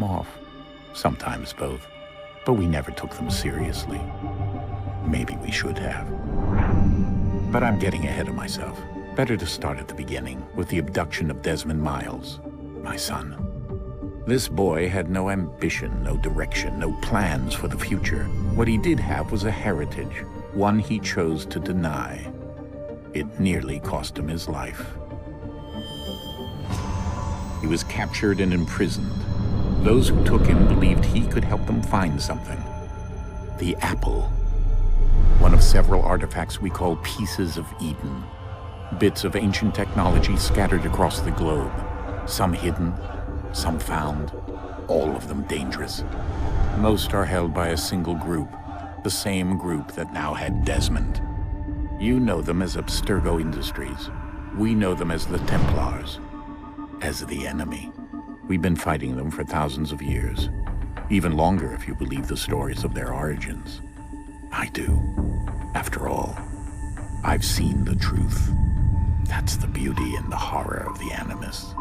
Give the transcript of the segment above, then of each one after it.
them off. Sometimes both. But we never took them seriously. Maybe we should have. But I'm getting ahead of myself. Better to start at the beginning, with the abduction of Desmond Miles, my son. This boy had no ambition, no direction, no plans for the future. What he did have was a heritage, one he chose to deny. It nearly cost him his life. He was captured and imprisoned. Those who took him believed he could help them find something. The apple. One of several artifacts we call pieces of Eden. Bits of ancient technology scattered across the globe. Some hidden, some found, all of them dangerous. Most are held by a single group, the same group that now had Desmond. You know them as Abstergo Industries. We know them as the Templars, as the enemy. We've been fighting them for thousands of years, even longer if you believe the stories of their origins. I do. After all, I've seen the truth. That's the beauty and the horror of the Animus.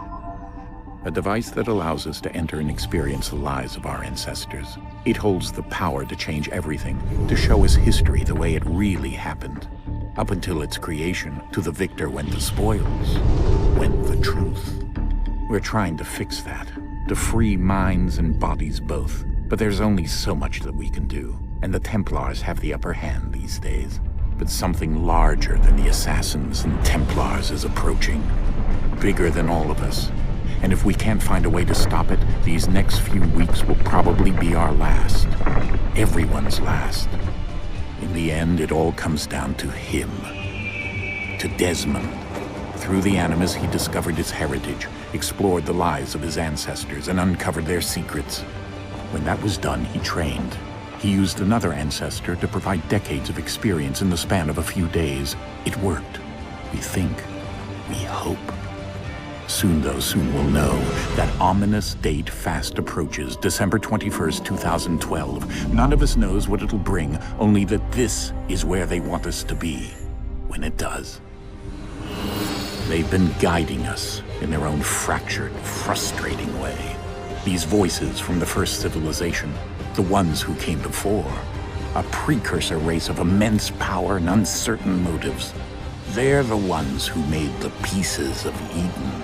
A device that allows us to enter and experience the lives of our ancestors. It holds the power to change everything, to show us history the way it really happened. Up until its creation, to the victor went the spoils, went the truth. We're trying to fix that, to free minds and bodies both. But there's only so much that we can do, and the Templars have the upper hand these days. But something larger than the Assassins and Templars is approaching, bigger than all of us. And if we can't find a way to stop it, these next few weeks will probably be our last. Everyone's last. In the end, it all comes down to him. To Desmond. Through the Animus, he discovered his heritage, explored the lives of his ancestors, and uncovered their secrets. When that was done, he trained. He used another ancestor to provide decades of experience in the span of a few days. It worked. We think. We hope. Soon we'll know. That ominous date fast approaches, December 21st, 2012. None of us knows what it'll bring, only that this is where they want us to be, when it does. They've been guiding us in their own fractured, frustrating way. These voices from the first civilization, the ones who came before, a precursor race of immense power and uncertain motives. They're the ones who made the pieces of Eden.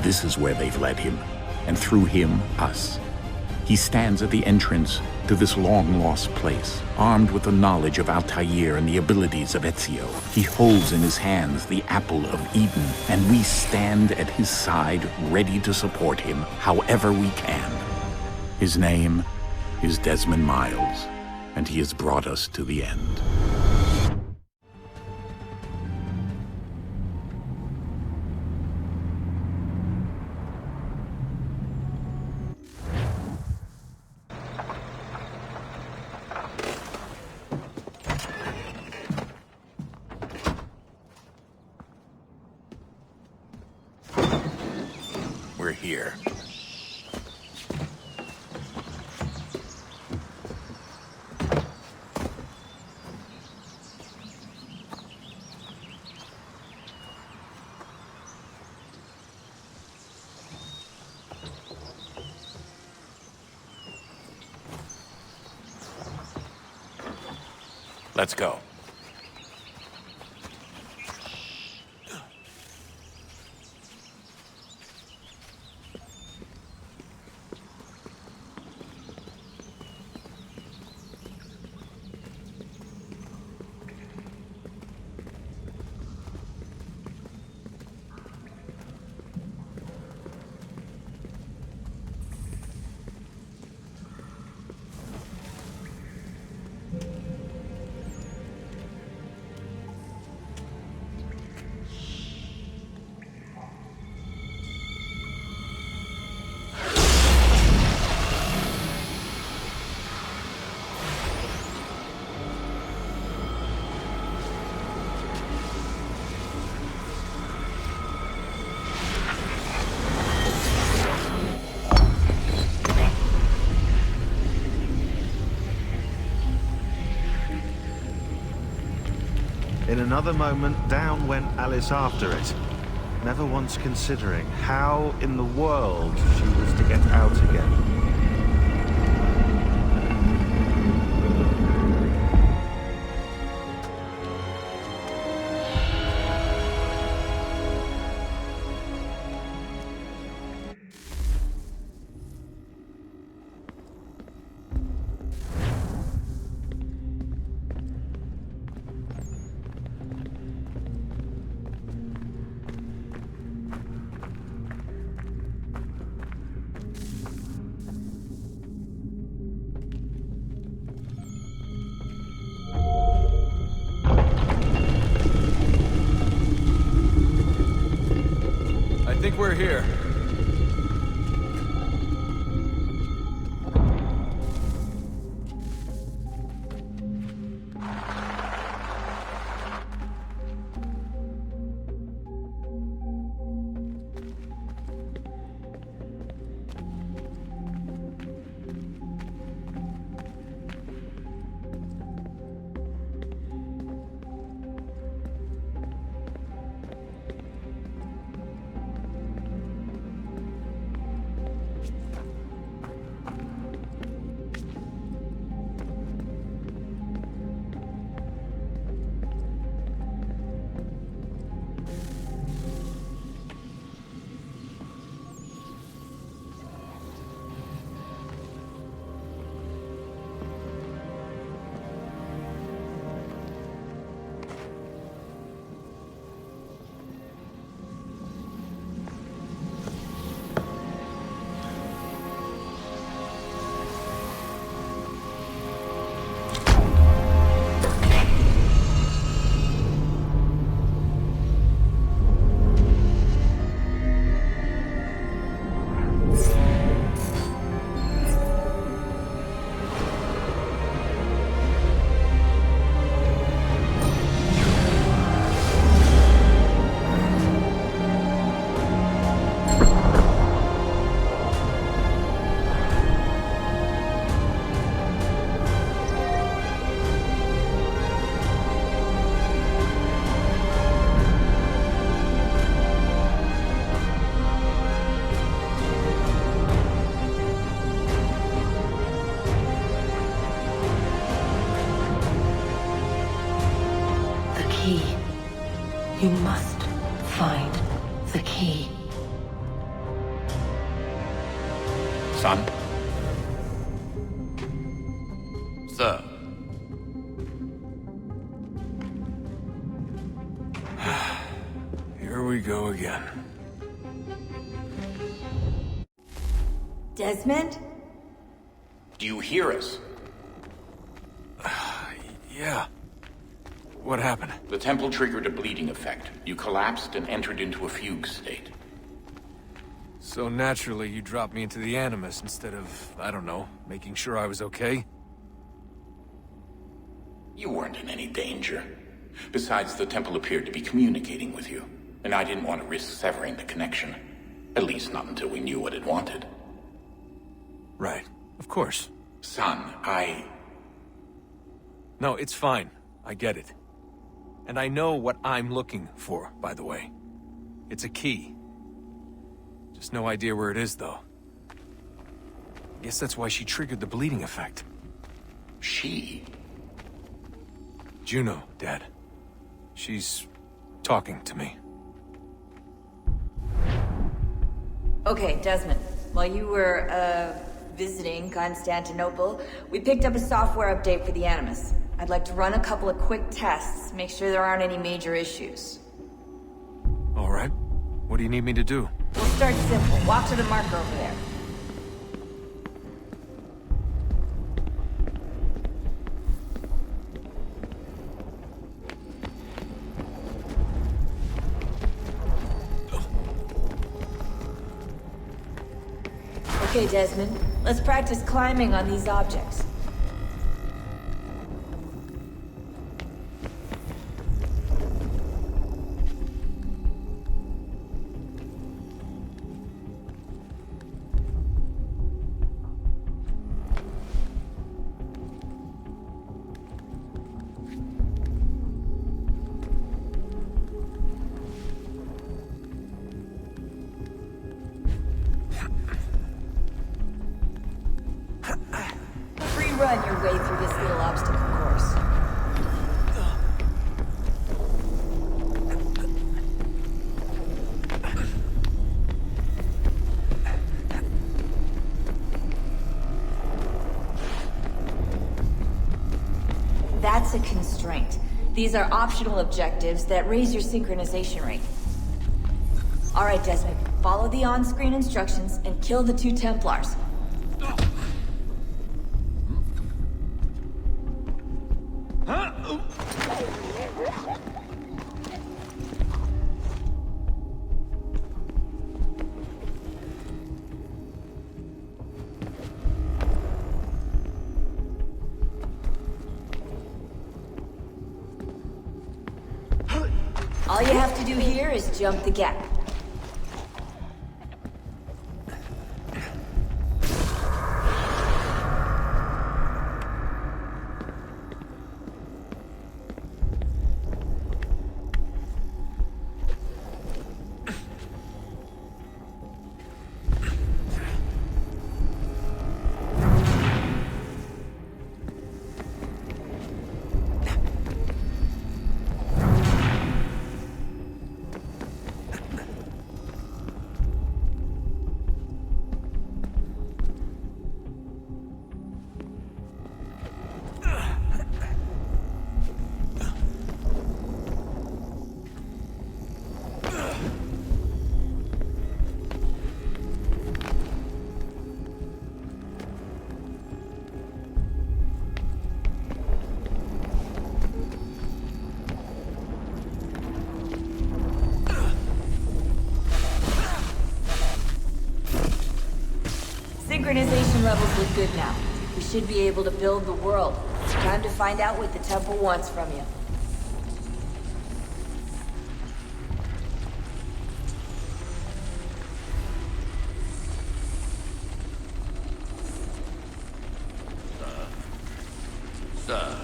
This is where they've led him, and through him, us. He stands at the entrance to this long-lost place, armed with the knowledge of Altair and the abilities of Ezio. He holds in his hands the apple of Eden, and we stand at his side, ready to support him however we can. His name is Desmond Miles, and he has brought us to the end. We're here. Let's go. In another moment, down went Alice after it, never once considering how in the world she was to get out again. here. You must find the key. Son? Sir. Here we go again. Desmond? Do you hear us? Yeah. What happened? The temple triggered a bleeding effect. You collapsed and entered into a fugue state. So naturally, you dropped me into the Animus instead of, I don't know, making sure I was okay? You weren't in any danger. Besides, the temple appeared to be communicating with you, and I didn't want to risk severing the connection. At least not until we knew what it wanted. Right. Of course. Son, No, it's fine. I get it. And I know what I'm looking for, by the way. It's a key. Just no idea where it is, though. Guess that's why she triggered the bleeding effect. She? Juno, Dad. She's talking to me. Okay, Desmond. While you were, visiting Constantinople, we picked up a software update for the Animus. I'd like to run a couple of quick tests, make sure there aren't any major issues. All right. What do you need me to do? We'll start simple. Walk to the marker over there. Okay, Desmond. Let's practice climbing on these objects. Run your way through this little obstacle course. That's a constraint. These are optional objectives that raise your synchronization rate. All right, Desmond. Follow the on-screen instructions and kill the 2 Templars. to do here is jump the gap. Synchronization levels look good now. We should be able to build the world. Time to find out what the temple wants from you. Sir.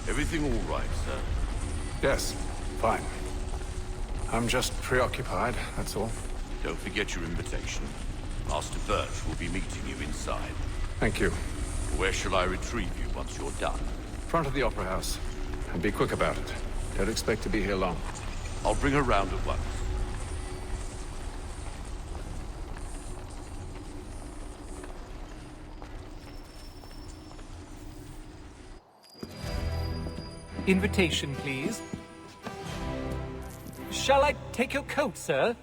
Everything all right, sir? Yes, fine. I'm just preoccupied, that's all. Don't forget your invitation. Master Birch will be meeting you inside. Thank you. Where shall I retrieve you once you're done? Front of the Opera House. And be quick about it. Don't expect to be here long. I'll bring her round at once. Invitation, please. Shall I take your coat, sir?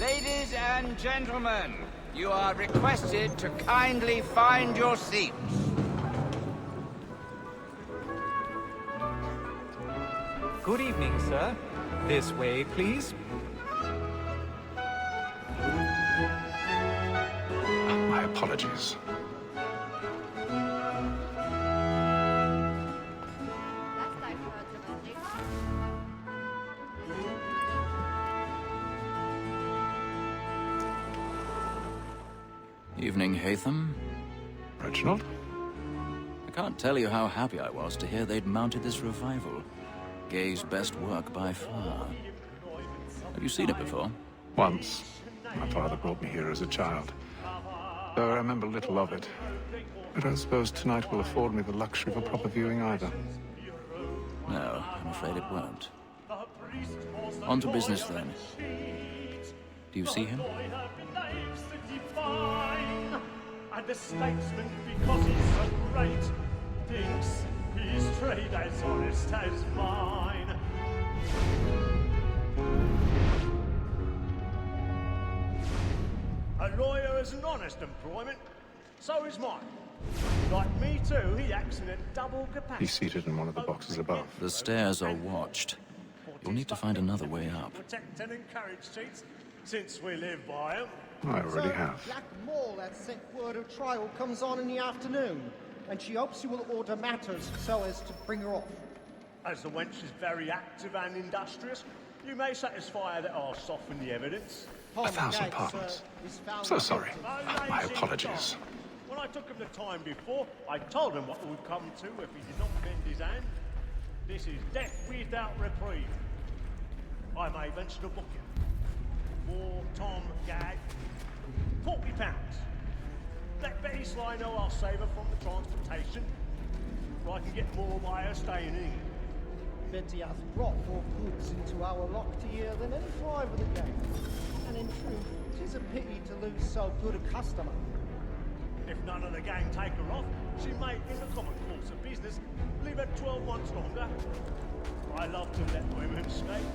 Ladies and gentlemen, you are requested to kindly find your seats. Good evening, sir. This way, please. My apologies. Evening, Hatham. Reginald? I can't tell you how happy I was to hear they'd mounted this revival. Gay's best work by far. Have you seen it before? Once. My father brought me here as a child. Though I remember little of it. But I suppose tonight will afford me the luxury of a proper viewing either. No, I'm afraid it won't. On to business then. Do you see him? And the statesman, because he's so great, thinks his trade as honest as mine. A lawyer is an honest employment, so is mine. Like me too, he acts in a double capacity. He's seated in one of the boxes above. The stairs are watched. You'll need to find another way up. Protect and encourage cheats, since we live by them. I already have. Black Mall, that sent word of trial comes on in the afternoon, and she hopes you will order matters so as to bring her off. As the wench is very active and industrious, you may satisfy her that I'll soften the evidence. 1,000 pardons. So sorry. My apologies. When I took him the time before, I told him what would come to if he did not bend his hand. This is death without reprieve. I may venture to book him. For Tom Gag, £40. Let Betty Sly know I'll save her from the transportation, or I can get more by her staying in. Betty has brought more goods into our locked here than any driver of the gang. And in truth, it is a pity to lose so good a customer. If none of the gang take her off, she may, in the common course of business, leave her 12 months longer. I love to let women escape.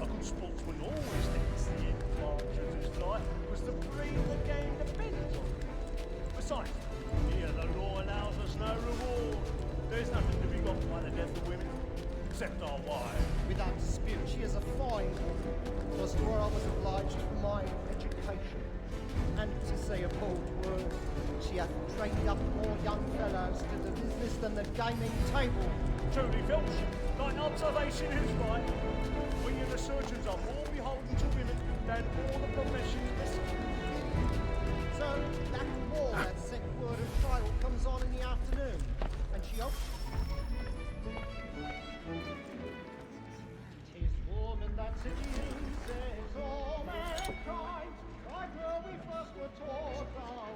A good sportsman always thinks the advantage of his life was the breed the game depends on. Besides, here the law allows us no reward. There's nothing to be got by the death of women, except our wives. Without dispute, she is a fine woman. Was where I was obliged for my education. And to say a bold word, she hath trained up more young fellows to the business than the gaming table. Truly, Filch, thine observation is right. We and the surgeons are more beholden to women than all the professions missing. So that war that sent word of trial comes on in the afternoon, and she hopes. 'Tis woman that seduces all mankind. Like where we first were taught our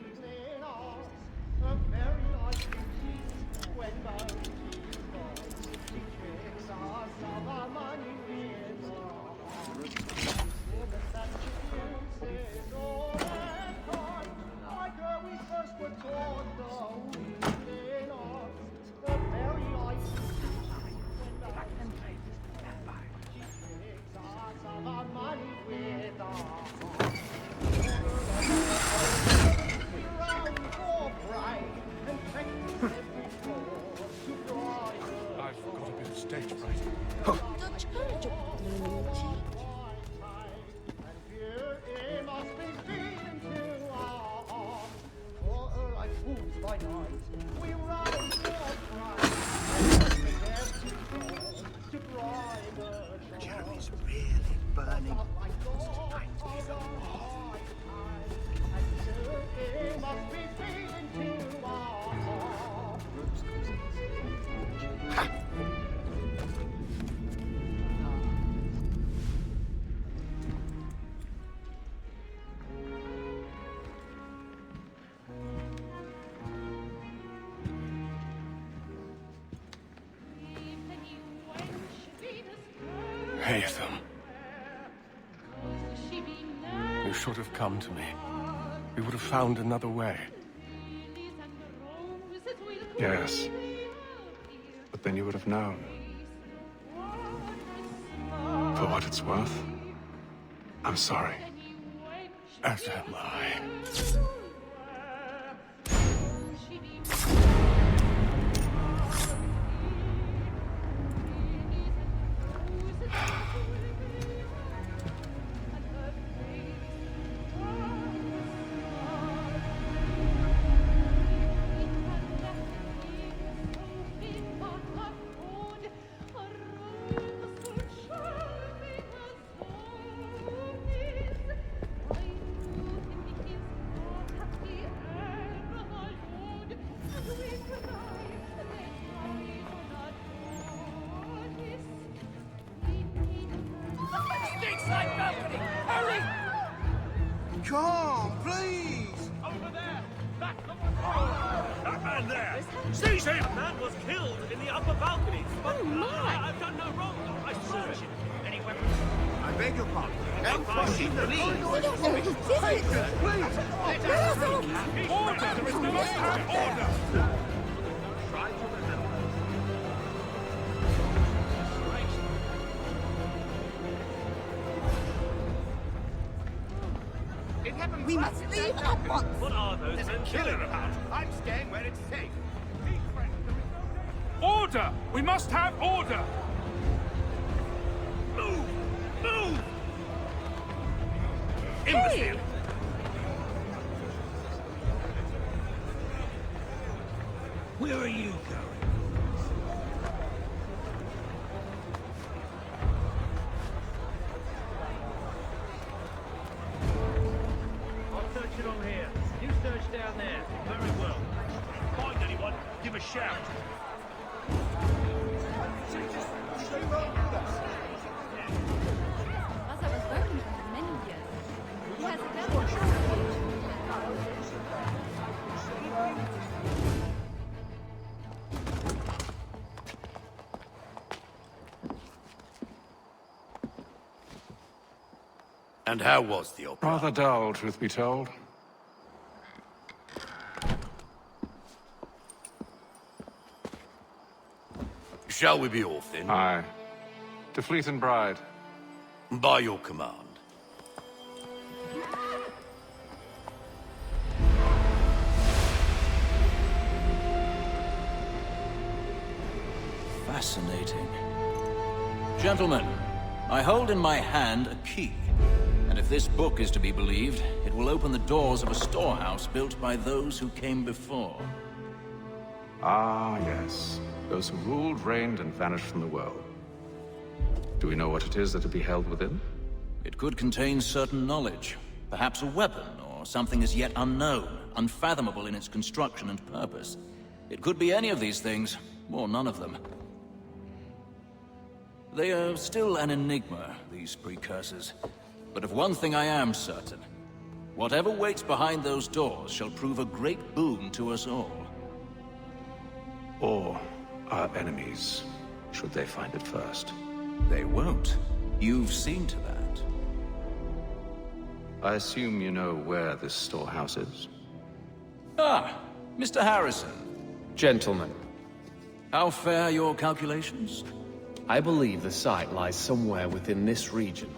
evening arts, a very nice beauty when both is gone. She tricks us of our money with her heart. Woman that seduces all mankind. Like where we first were taught our evening arts, a very nice beauty when both she tricks us of our money with her heart. I've got a bit of stage fright. Dutch courage, Jeremy's really burning. Tonight is a war. Haytham. You should have come to me. We would have found another way. Yes. But then you would have known. For what it's worth, I'm sorry. As am I. Come, please! Over there! That man there! Seize him! That man was killed in the upper balcony. But I've done no wrong. I searched him. Any weapons? I beg your pardon. Please! Order! There is no order! Try to remember. We must leave at once. What are those men killing about? I'm staying where it's safe. Order! We must have order! Move! Move! Imbecile! Where are you going? I'll search it on here. You search down there. Very well. Find anyone, give a shout. Mother was working for him many years. He has a And how was the opera? Rather dull, truth be told. Shall we be off then? Aye. To Fleet and Bride. By your command. Fascinating. Gentlemen, I hold in my hand a key. And if this book is to be believed, it will open the doors of a storehouse built by those who came before. Ah, yes. Those who ruled, reigned, and vanished from the world. Do we know what it is that will be held within? It could contain certain knowledge. Perhaps a weapon, or something as yet unknown, unfathomable in its construction and purpose. It could be any of these things, or none of them. They are still an enigma, these precursors. But of one thing I am certain. Whatever waits behind those doors shall prove a great boon to us all. Or our enemies, should they find it first. They won't. You've seen to that. I assume you know where this storehouse is? Ah, Mr. Harrison. Gentlemen, How fare your calculations? I believe the site lies somewhere within this region.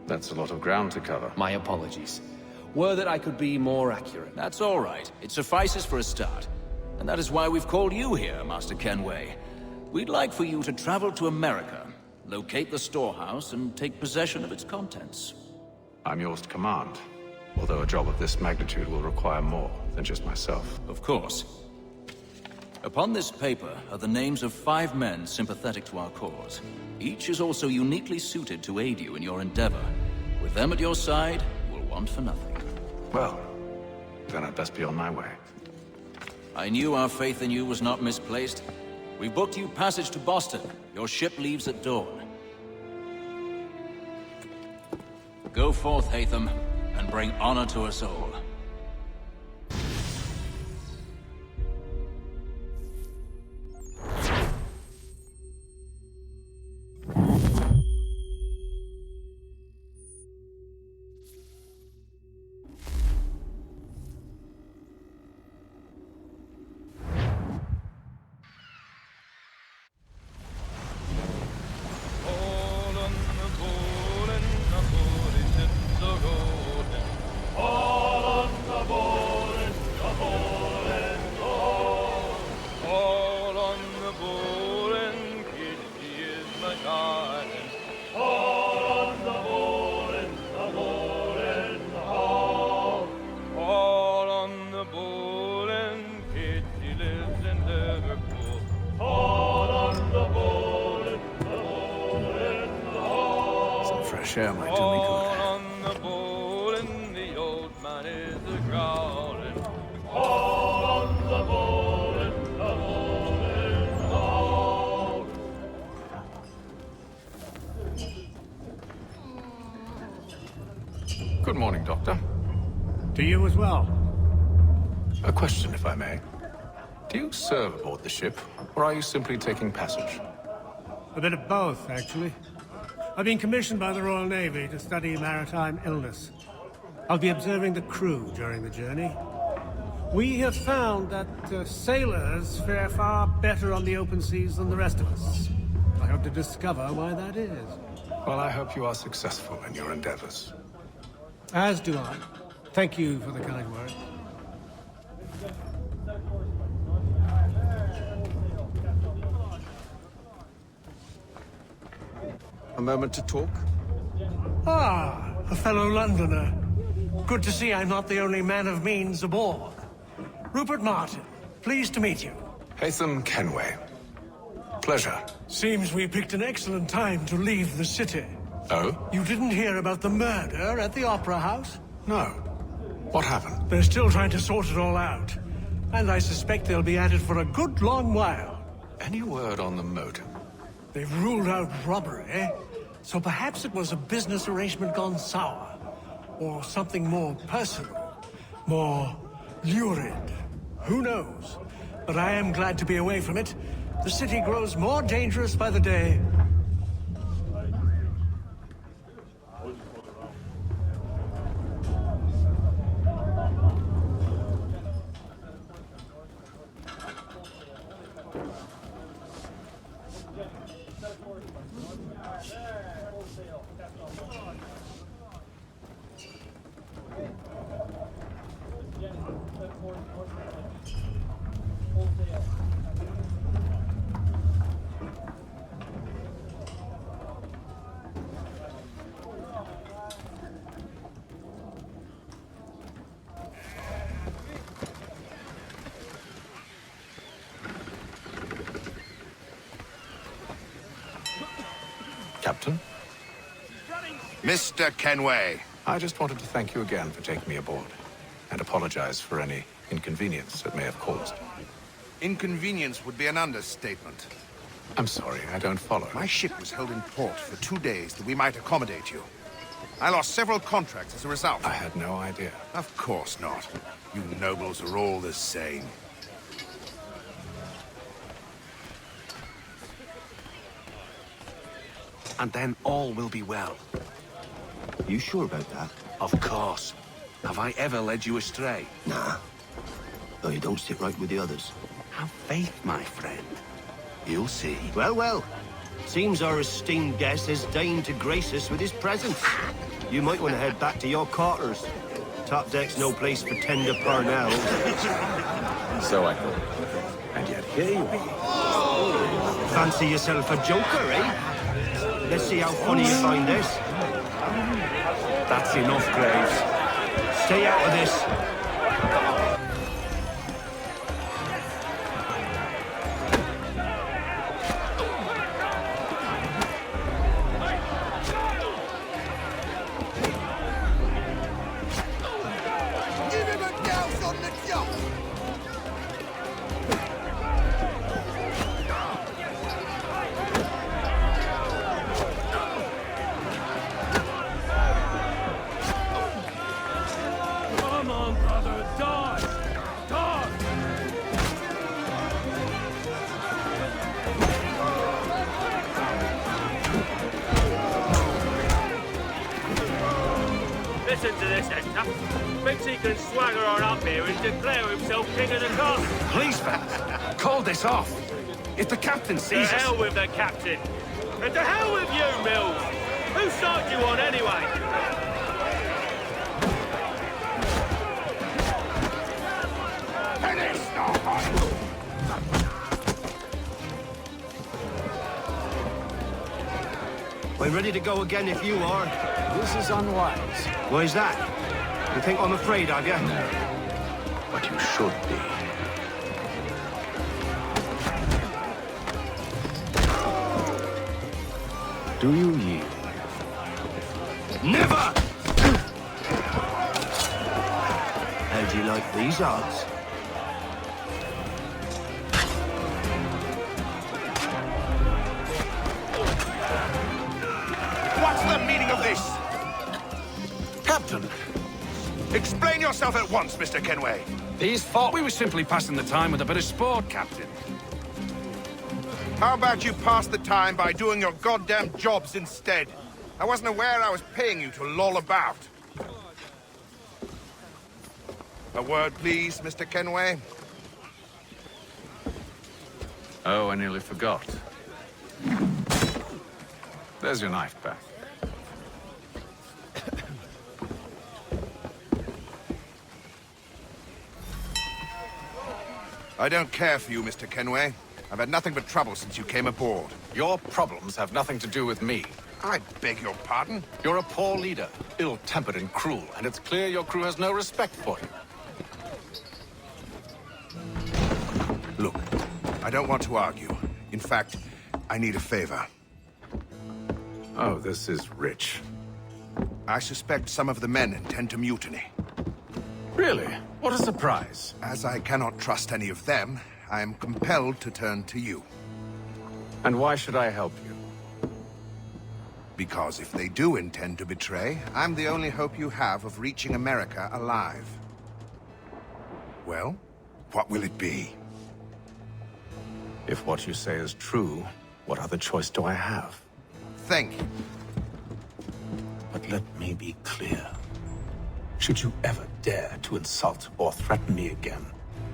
That's a lot of ground to cover. My apologies. Were that I could be more accurate. That's all right. It suffices for a start. And that is why we've called you here, Master Kenway. We'd like for you to travel to America, locate the storehouse, and take possession of its contents. I'm yours to command, although a job of this magnitude will require more than just myself. Of course. Upon this paper are the names of 5 men sympathetic to our cause. Each is also uniquely suited to aid you in your endeavor. With them at your side, you will want for nothing. Well, then I'd best be on my way. I knew our faith in you was not misplaced. We booked you passage to Boston. Your ship leaves at dawn. Go forth, Hatham, and bring honor to us all. Fresh air might do me good. Good morning, Doctor. To you as well. A question, if I may. Do you serve aboard the ship, or are you simply taking passage? A bit of both, actually. I've been commissioned by the Royal Navy to study maritime illness. I'll be observing the crew during the journey. We have found that sailors fare far better on the open seas than the rest of us. I hope to discover why that is. Well, I hope you are successful in your endeavors. As do I. Thank you for the kind words. A moment to talk? Ah, a fellow Londoner. Good to see I'm not the only man of means aboard. Rupert Martin, pleased to meet you. Hatham Kenway. Pleasure. Seems we picked an excellent time to leave the city. Oh? You didn't hear about the murder at the Opera House? No. What happened? They're still trying to sort it all out. And I suspect they'll be at it for a good long while. Any word on the motive? They've ruled out robbery, so perhaps it was a business arrangement gone sour. Or something more personal, more lurid. Who knows? But I am glad to be away from it. The city grows more dangerous by the day. Mr. Kenway. I just wanted to thank you again for taking me aboard, and apologize for any inconvenience it may have caused. Inconvenience would be an understatement. I'm sorry, I don't follow. My ship was held in port for 2 days that we might accommodate you. I lost several contracts as a result. I had no idea. Of course not. You nobles are all the same. And then all will be well. You sure about that? Of course. Have I ever led you astray? Nah. Though you don't stick right with the others. Have faith, my friend. You'll see. Well, well. Seems our esteemed guest has deigned to grace us with his presence. You might want to head back to your quarters. Top deck's no place for tender parnell. So I thought. And yet here you are. Fancy yourself a joker, eh? Let's see how funny you find this. That's enough, Graves. Stay out of this. Give him a douse on the jump! Come on, brother, die! Die! Listen to this, Hector. Thinks he can swagger on up here and declare himself king of the castle. Please, fellas, call this off. If the captain To sees us... hell with the captain. And to hell with you, Mills. Whose side you on, anyway? We're ready to go again if you are. This is unwise. Why is that? You think I'm afraid of you? No. But you should be. Do you yield? Never! How do you like these odds? What's the meaning of this? Captain, Explain yourself at once, Mr. Kenway. these thought we were simply passing the time with a bit of sport, Captain. How about you pass the time by doing your goddamn jobs instead? I wasn't aware I was paying you to loll about. A word, please, Mr. Kenway. Oh, I nearly forgot. There's your knife back. I don't care for you, Mr. Kenway. I've had nothing but trouble since you came aboard. Your problems have nothing to do with me. I beg your pardon? You're a poor leader, ill-tempered and cruel, and it's clear your crew has no respect for you. Look, I don't want to argue. In fact, I need a favor. Oh, this is rich. I suspect some of the men intend to mutiny. Really? What a surprise. As I cannot trust any of them, I am compelled to turn to you. And why should I help you? Because if they do intend to betray, I'm the only hope you have of reaching America alive. Well, what will it be? If what you say is true, what other choice do I have? Thank you. But let me be clear. Should you ever dare to insult or threaten me again,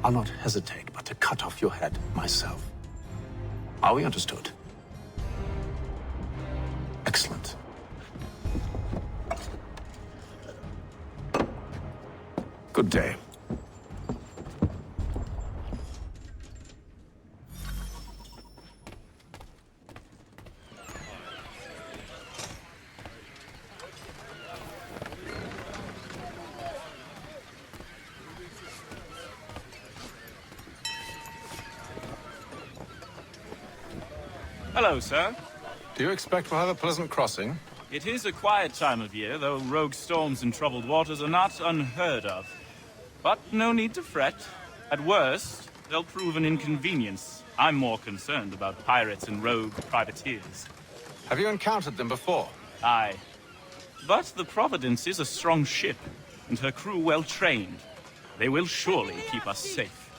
I'll not hesitate but to cut off your head myself. Are we understood? Excellent. Good day. Hello, sir. Do you expect we'll have a pleasant crossing? It is a quiet time of year, though rogue storms and troubled waters are not unheard of. But no need to fret. At worst, they'll prove an inconvenience. I'm more concerned about pirates and rogue privateers. Have you encountered them before? Aye. But the Providence is a strong ship, and her crew well trained. They will surely keep us safe.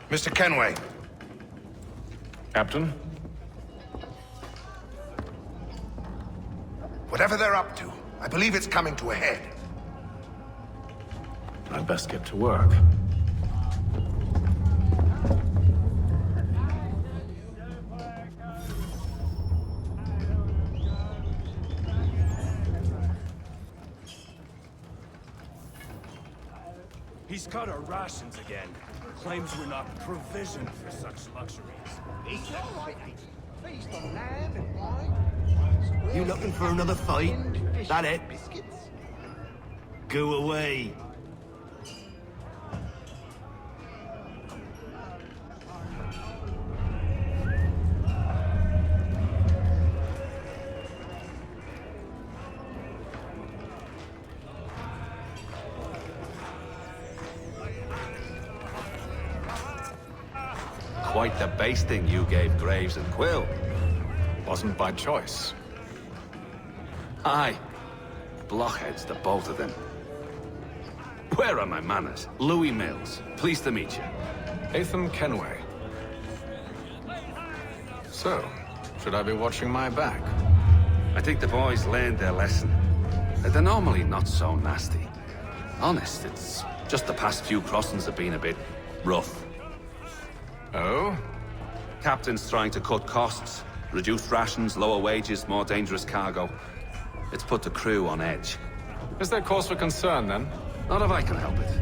Mr. Kenway. Captain? Whatever they're up to, I believe it's coming to a head. I'd best get to work. He's cut our rations again. Claims we're not provisioned for such luxuries. It's all right, feast on lamb and wine. You looking for another fight? Fish, That it? biscuits. Go away. Quite the basting you gave Graves and Quill. Wasn't by choice. Aye. Blockheads, the both of them. Where are my manners? Louis Mills. Pleased to meet you. Ethan Kenway. So, should I be watching my back? I think the boys learned their lesson. They're normally not so nasty. Honest, it's just the past few crossings have been a bit rough. Oh? Captain's trying to cut costs. Reduced rations, lower wages, more dangerous cargo. It's put the crew on edge. Is there cause for concern, then? Not if I can help it.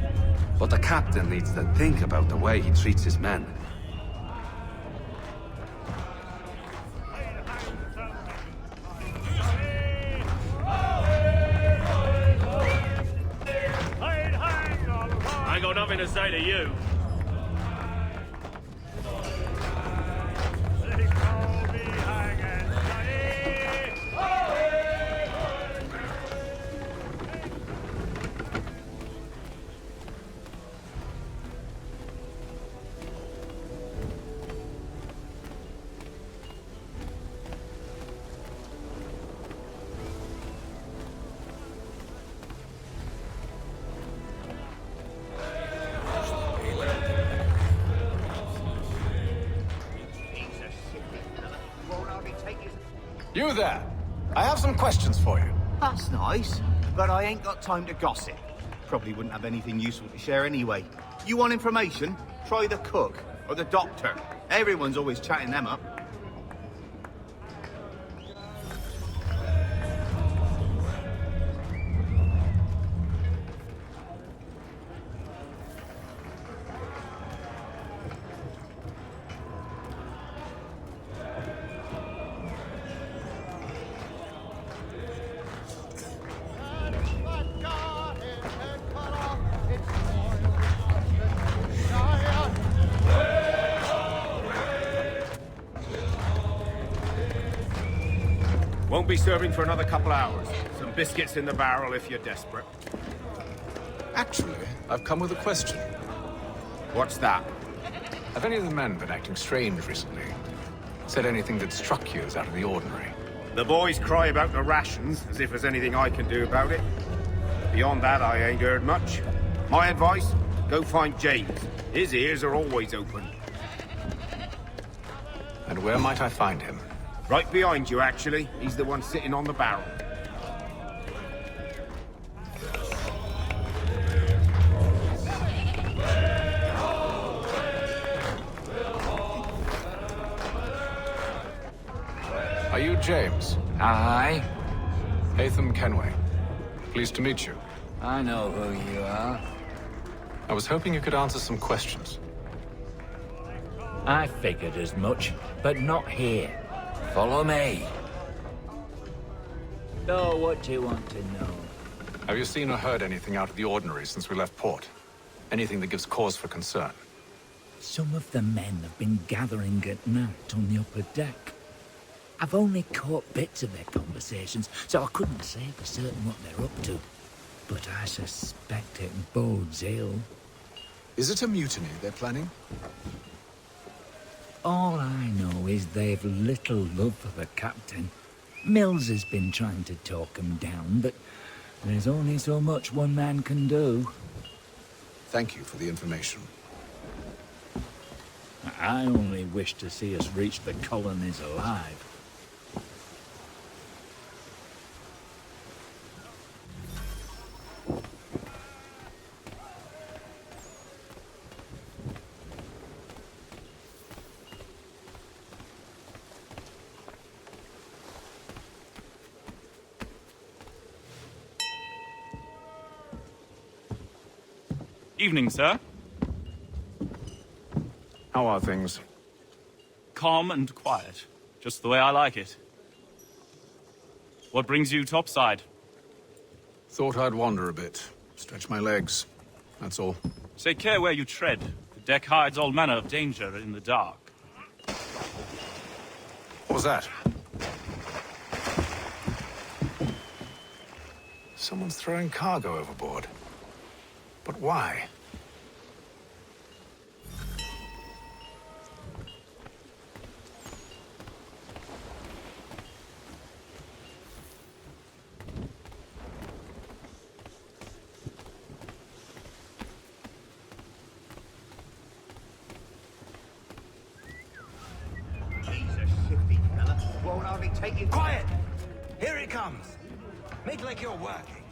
But the captain needs to think about the way he treats his men. I got nothing to say to you. You there! I have some questions for you. That's nice, but I ain't got time to gossip. Probably wouldn't have anything useful to share anyway. You want information? Try the cook or the doctor. Everyone's always chatting them up. Won't be serving for another couple hours, so Some biscuits in the barrel if you're desperate. Actually, I've come with a question. What's that? Have any of the men been acting strange recently? Said anything that struck you as out of the ordinary? The boys cry about the rations, as if there's anything I can do about it. Beyond that, I ain't heard much. My advice? Go find James. His ears are always open. And where might I find him? Right behind you, actually. He's the one sitting on the barrel. Are you James? Aye. Hatham Kenway. Pleased to meet you. I know who you are. I was hoping you could answer some questions. I figured as much, but not here. Follow me. So, what do you want to know? Have you seen or heard anything out of the ordinary since we left port? Anything that gives cause for concern? Some of the men have been gathering at night on the upper deck. I've only caught bits of their conversations, so I couldn't say for certain what they're up to. But I suspect it bodes ill. Is it a mutiny they're planning? All I know is they've little love for the captain. Mills has been trying to talk him down, but there's only so much one man can do. Thank you for the information. I only wish to see us reach the colonies alive. Evening, sir. How are things? Calm and quiet. Just the way I like it. What brings you topside? Thought I'd wander a bit. Stretch my legs. That's all. Take care where you tread. The deck hides all manner of danger in the dark. What was that? Someone's throwing cargo overboard. But why? Shifty fella. Won't hardly take you. Quiet! Here he comes. Make like you're working.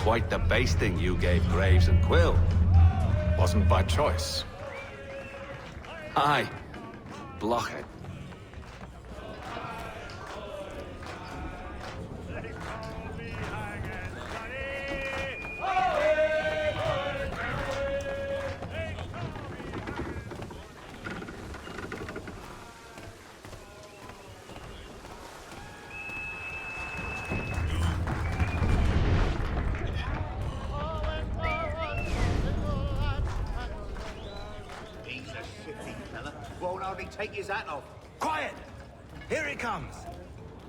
Quite the basting you gave Graves and Quill. Wasn't by choice. Aye. Blockhead. Won't hardly take his hat off. Quiet! Here he comes.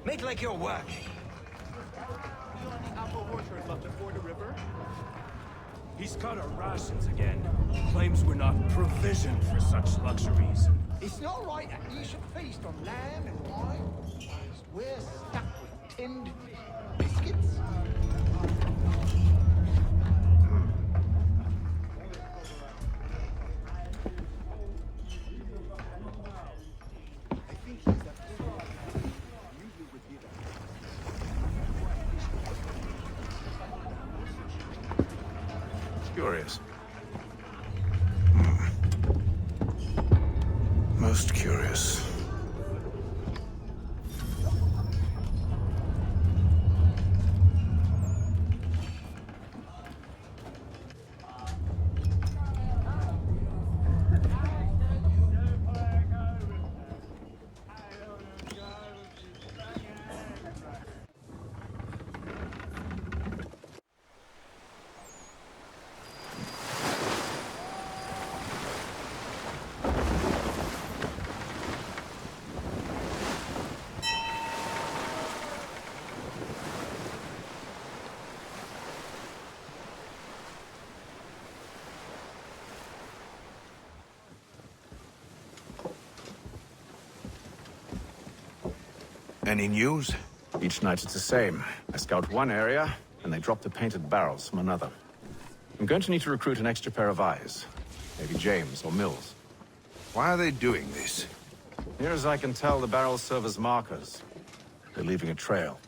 Make like you're working. He's cut our rations again. Claims we're not provisioned for such luxuries. It's not right that you should feast on lamb and wine. We're stuck with tinned biscuits. Curious. Most curious. Any news? Each night it's the same. I scout one area, and they drop the painted barrels from another. I'm going to need to recruit an extra pair of eyes. Maybe James or Mills. Why are they doing this? Near as I can tell, the barrels serve as markers. They're leaving a trail.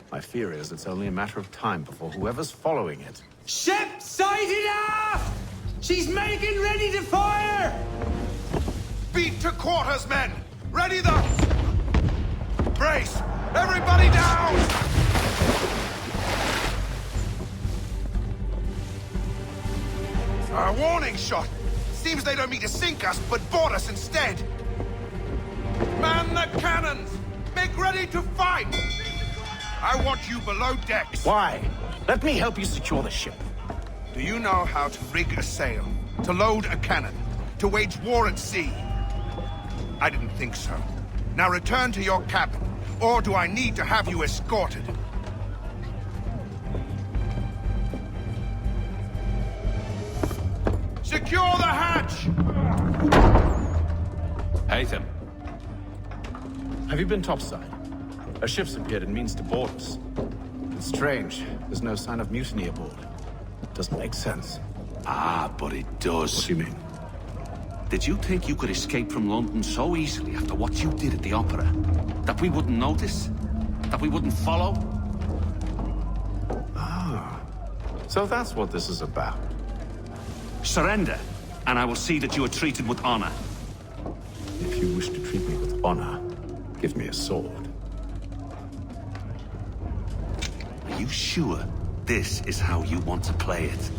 My fear is it's only a matter of time before whoever's following it... Ship sighted aft! She's making ready to fire! Beat to quarters, men! Ready the... Brace! Everybody down! A warning shot! Seems they don't mean to sink us, but board us instead! Man the cannons! Make ready to fight! I want you below decks. Why? Let me help you secure the ship. Do you know how to rig a sail? To load a cannon? To wage war at sea? I didn't think so. Now return to your cabin, or do I need to have you escorted? Secure the hatch! Haytham. Have you been topside? A ship's appeared and means to board us. It's strange. There's no sign of mutiny aboard. Doesn't make sense. Ah, but it does. What do you mean? Did you think you could escape from London so easily after what you did at the opera? That we wouldn't notice? That we wouldn't follow? Ah. So that's what this is about. Surrender, and I will see that you are treated with honor. If you wish to treat me with honor, give me a sword. Are you sure this is how you want to play it?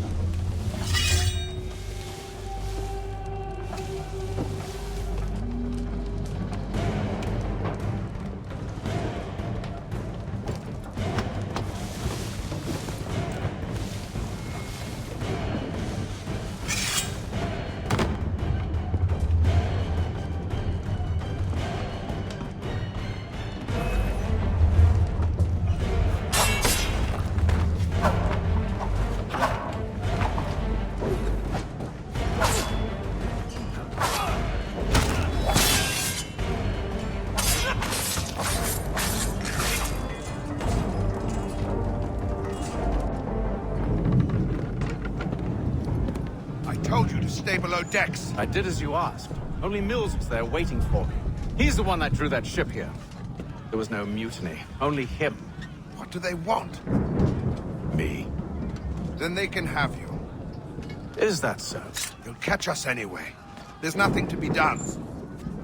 Stay below decks. I did as you asked. Only Mills was there waiting for me. He's the one that drew that ship here. There was no mutiny, only him. What do they want? Me. Then they can have you. Is that so? You'll catch us anyway. There's nothing to be done.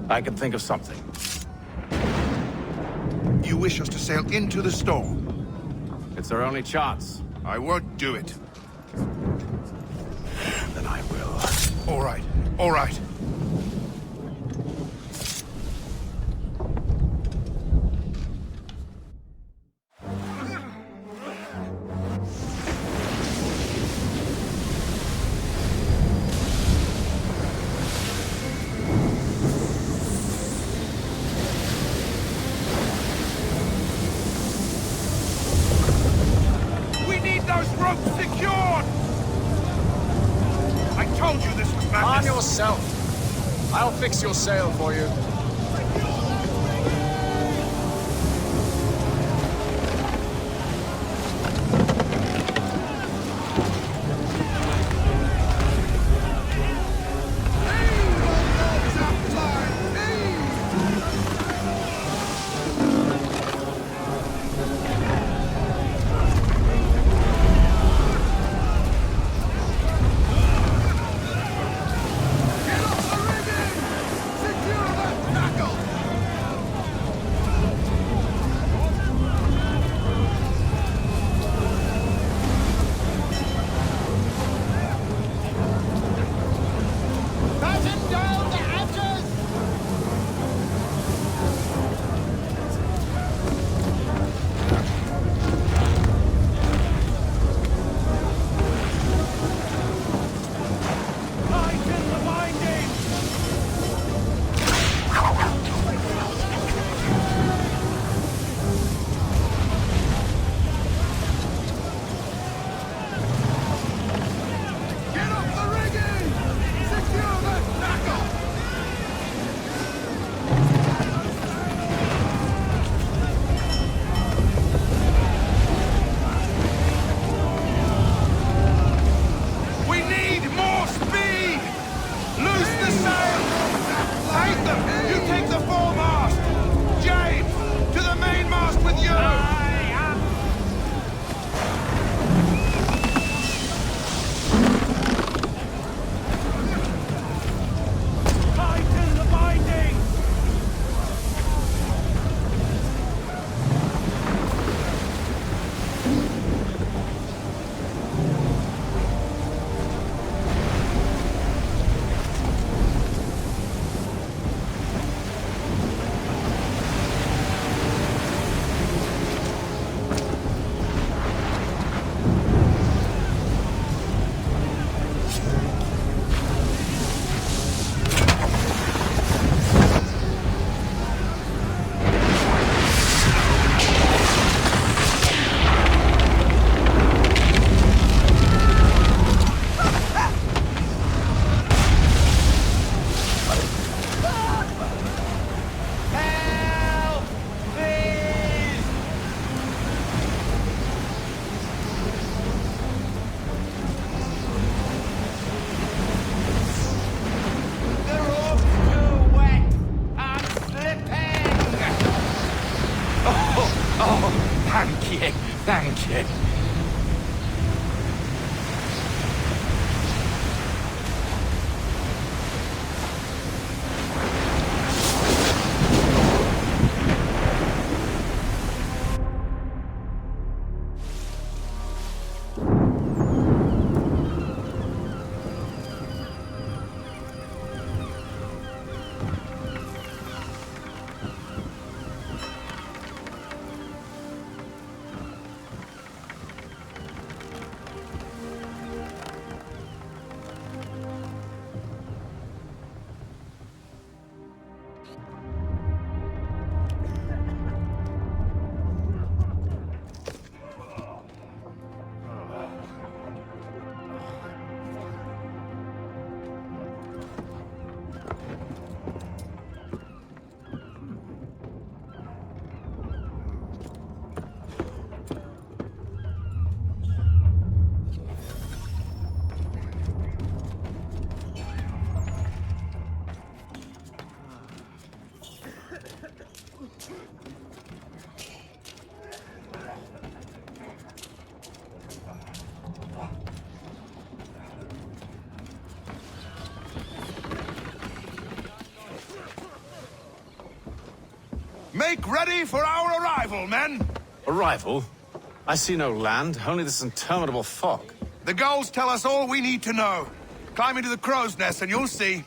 I can think of something. You wish us to sail into the storm? It's our only chance. I won't do it. Then I will. All right, all right. We need those ropes secured! I told you this was madness! Arm yourself. I'll fix your sail for you. Secure that Thank you. Thank you. Make ready for our arrival, men! Arrival? I see no land, only this interminable fog. The gulls tell us all we need to know. Climb into the crow's nest and you'll see.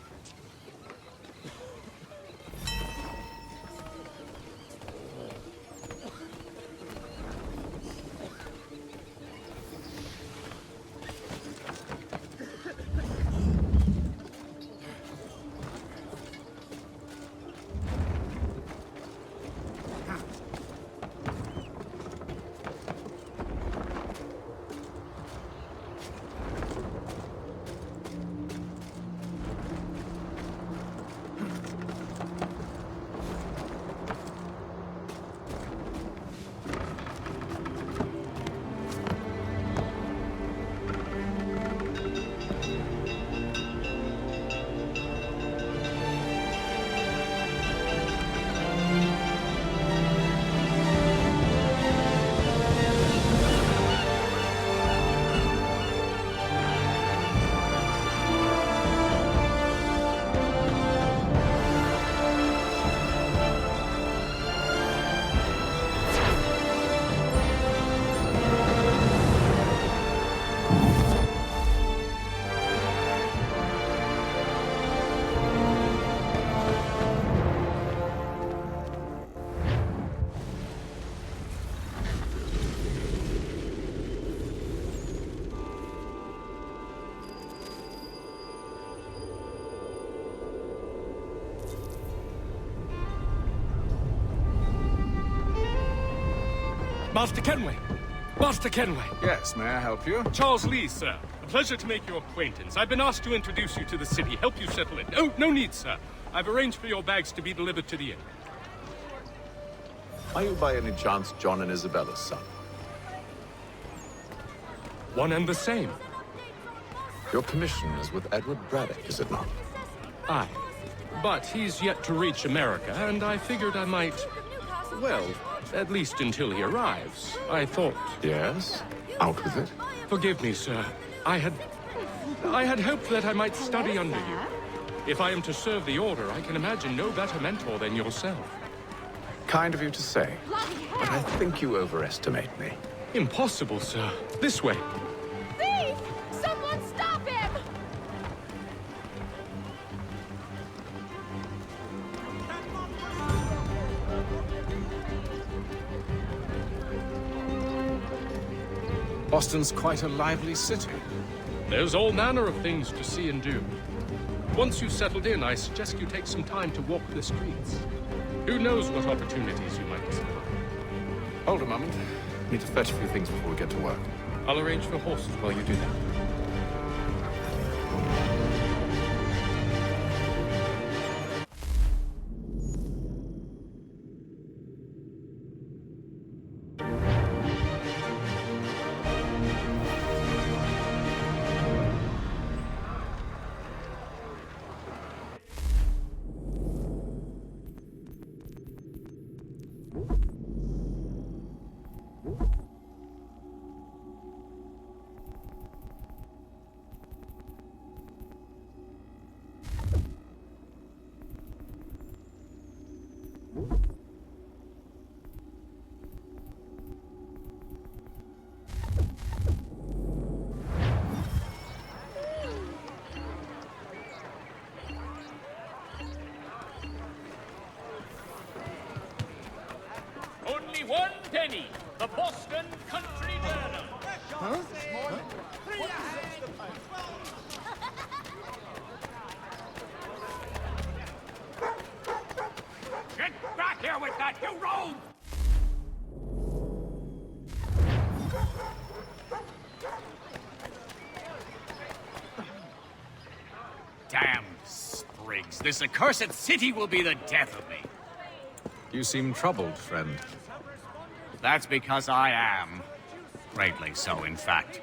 Master Kenway! Master Kenway! Yes, may I help you? Charles Lee, sir. A pleasure to make your acquaintance. I've been asked to introduce you to the city, help you settle in. Oh, no need, sir. I've arranged for your bags to be delivered to the inn. Are you by any chance John and Isabella's son? One and the same. Your commission is with Edward Braddock, is it not? Aye. But he's yet to reach America, and I figured I might... well, at least until he arrives. I thought... Yes? Out with it. Forgive me, sir. I had hoped that I might study under you. If I am to serve the Order, I can imagine no better mentor than yourself. Kind of you to say, but I think you overestimate me. Impossible, sir. This way. Thief! Someone stop him! Boston's quite a lively city. There's all manner of things to see and do. Once you've settled in, I suggest you take some time to walk the streets. Who knows what opportunities you might discover. Hold a moment. Need to fetch a few things before we get to work. I'll arrange for horses while you do that. The Boston Country Journal. Huh? Get back here with that, you rogue! Damn sprigs. This accursed city will be the death of me. You seem troubled, friend. That's because I am. Greatly so, in fact.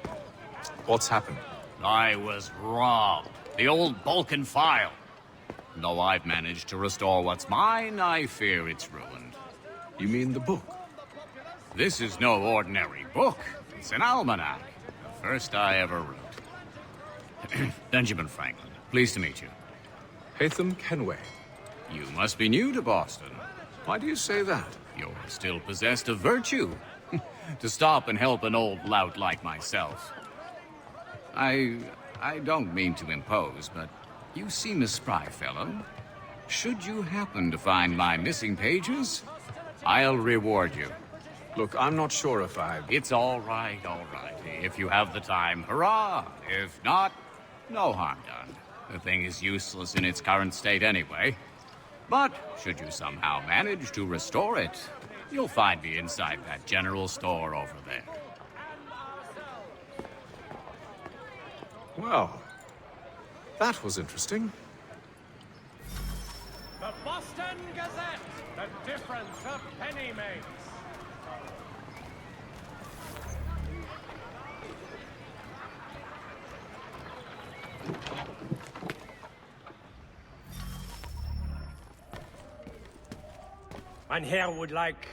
What's happened? I was robbed. The old Balkan file. Though I've managed to restore what's mine, I fear it's ruined. You mean the book? This is no ordinary book. It's an almanac. The first I ever wrote. Benjamin Franklin, pleased to meet you. Hatham Kenway. You must be new to Boston. Why do you say that? You're still possessed of virtue. To stop and help an old lout like myself. I don't mean to impose, but you seem a spry fellow. Should you happen to find my missing pages, I'll reward you. Look, I'm not sure if I... It's all right. If you have the time, hurrah! If not, no harm done. The thing is useless in its current state anyway. But should you somehow manage to restore it, you'll find me inside that general store over there. Well, that was interesting. The Boston Gazette, the difference a penny makes. Mein Herr would like...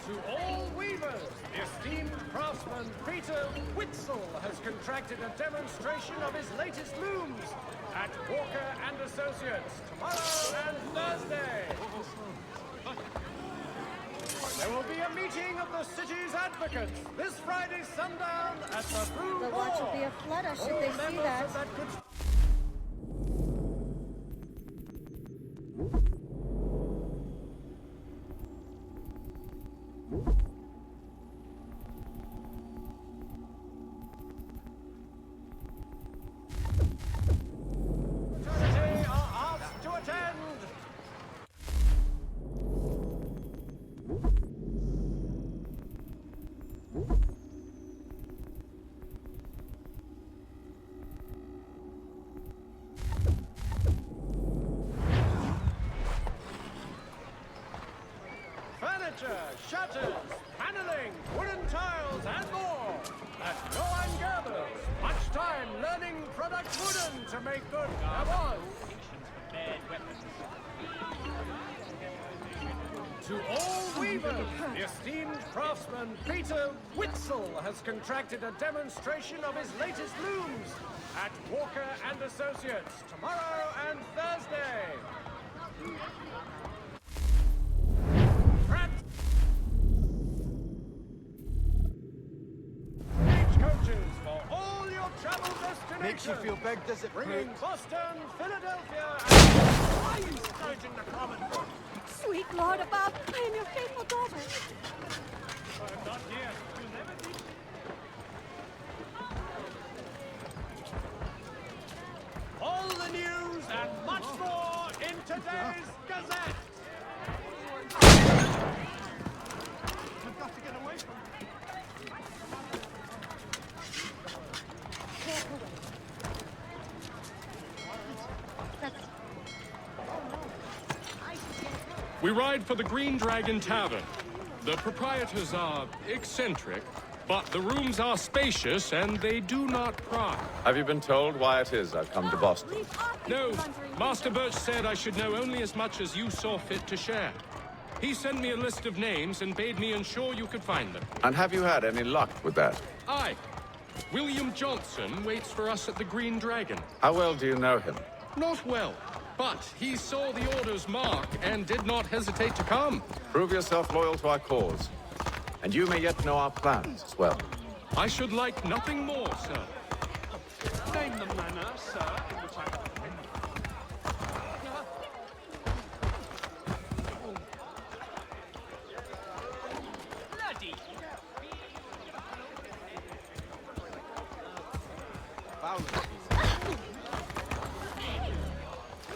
To all weavers, the esteemed craftsman Peter Witzel has contracted a demonstration of his latest looms at Walker and Associates tomorrow and Thursday. There will be a meeting of the city's advocates this Friday sundown at the Brew The watch will be a flutter should they see that. Shutters, paneling, wooden tiles, and more. As no one gathers, much time learning product wooden to make good there was. To all weavers, the esteemed craftsman Peter Witzel has contracted a demonstration of his latest looms at Walker and Associates tomorrow and Thursday. Coaches for all your travel destinations. Makes you feel big, does it? Bringing Boston, Philadelphia, and why you straight in the common book. Sweet Lord above, I am your faithful daughter. I'm not here. You'll never be. All the news and much more in today's Gazette. We've got to get away from it. We ride for the Green Dragon Tavern. The proprietors are eccentric, But the rooms are spacious and they do not pry. Have you been told why it is I've come to Boston? No, Master Birch said I should know only as much as you saw fit to share. He sent me a list of names and bade me ensure you could find them. And have you had any luck with that? Aye. William Johnson waits for us at the Green Dragon. How well do you know him? Not well, but he saw the order's mark and did not hesitate to come. Prove yourself loyal to our cause. And you may yet know our plans as well. I should like nothing more, sir. Name the manor, sir, in which I...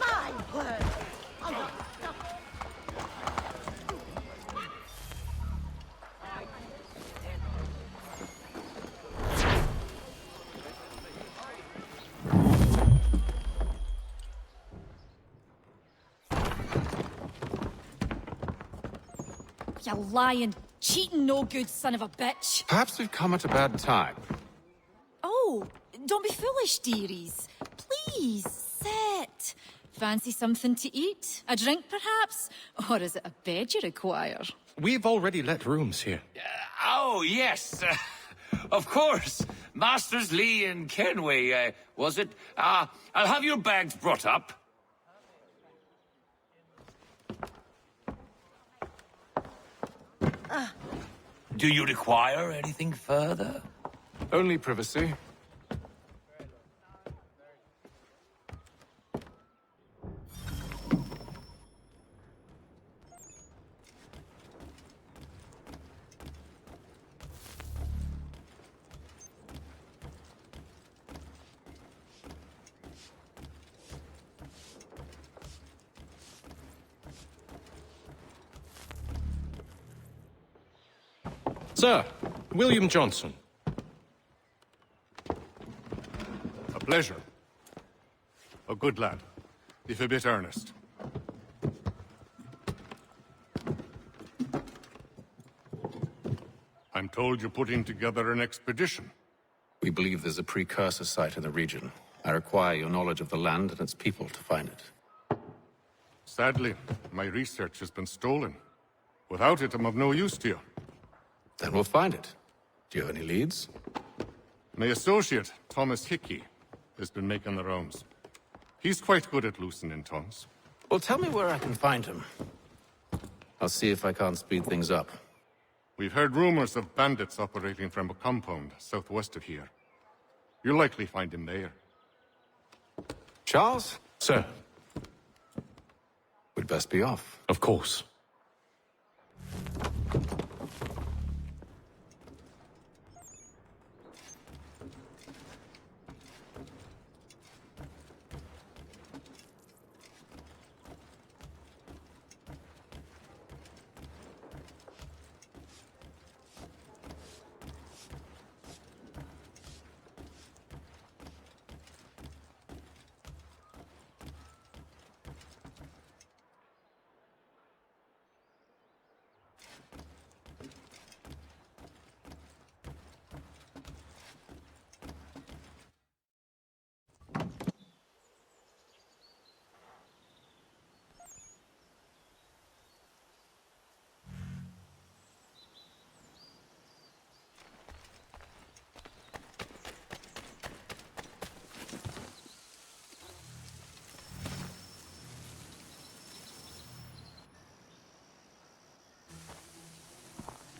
My word! You lying, cheating, no good son of a bitch. Perhaps we've come at a bad time. Oh, don't be foolish, dearies. Please, sit. Fancy something to eat? A drink, perhaps? Or is it a bed you require? We've already let rooms here. Oh, yes. Of course. Masters Lee and Kenway, was it? I'll have your bags brought up. Do you require anything further? Only privacy. Sir, William Johnson. A pleasure. A good lad, if a bit earnest. I'm told you're putting together an expedition. We believe there's a precursor site in the region. I require your knowledge of the land and its people to find it. Sadly, my research has been stolen. Without it, I'm of no use to you. Then we'll find it. Do you have any leads? My associate, Thomas Hickey, has been making the rounds. He's quite good at loosening tongues. Well, tell me where I can find him. I'll see if I can't speed things up. We've heard rumors of bandits operating from a compound southwest of here. You'll likely find him there. Charles? Sir. We'd best be off. Of course.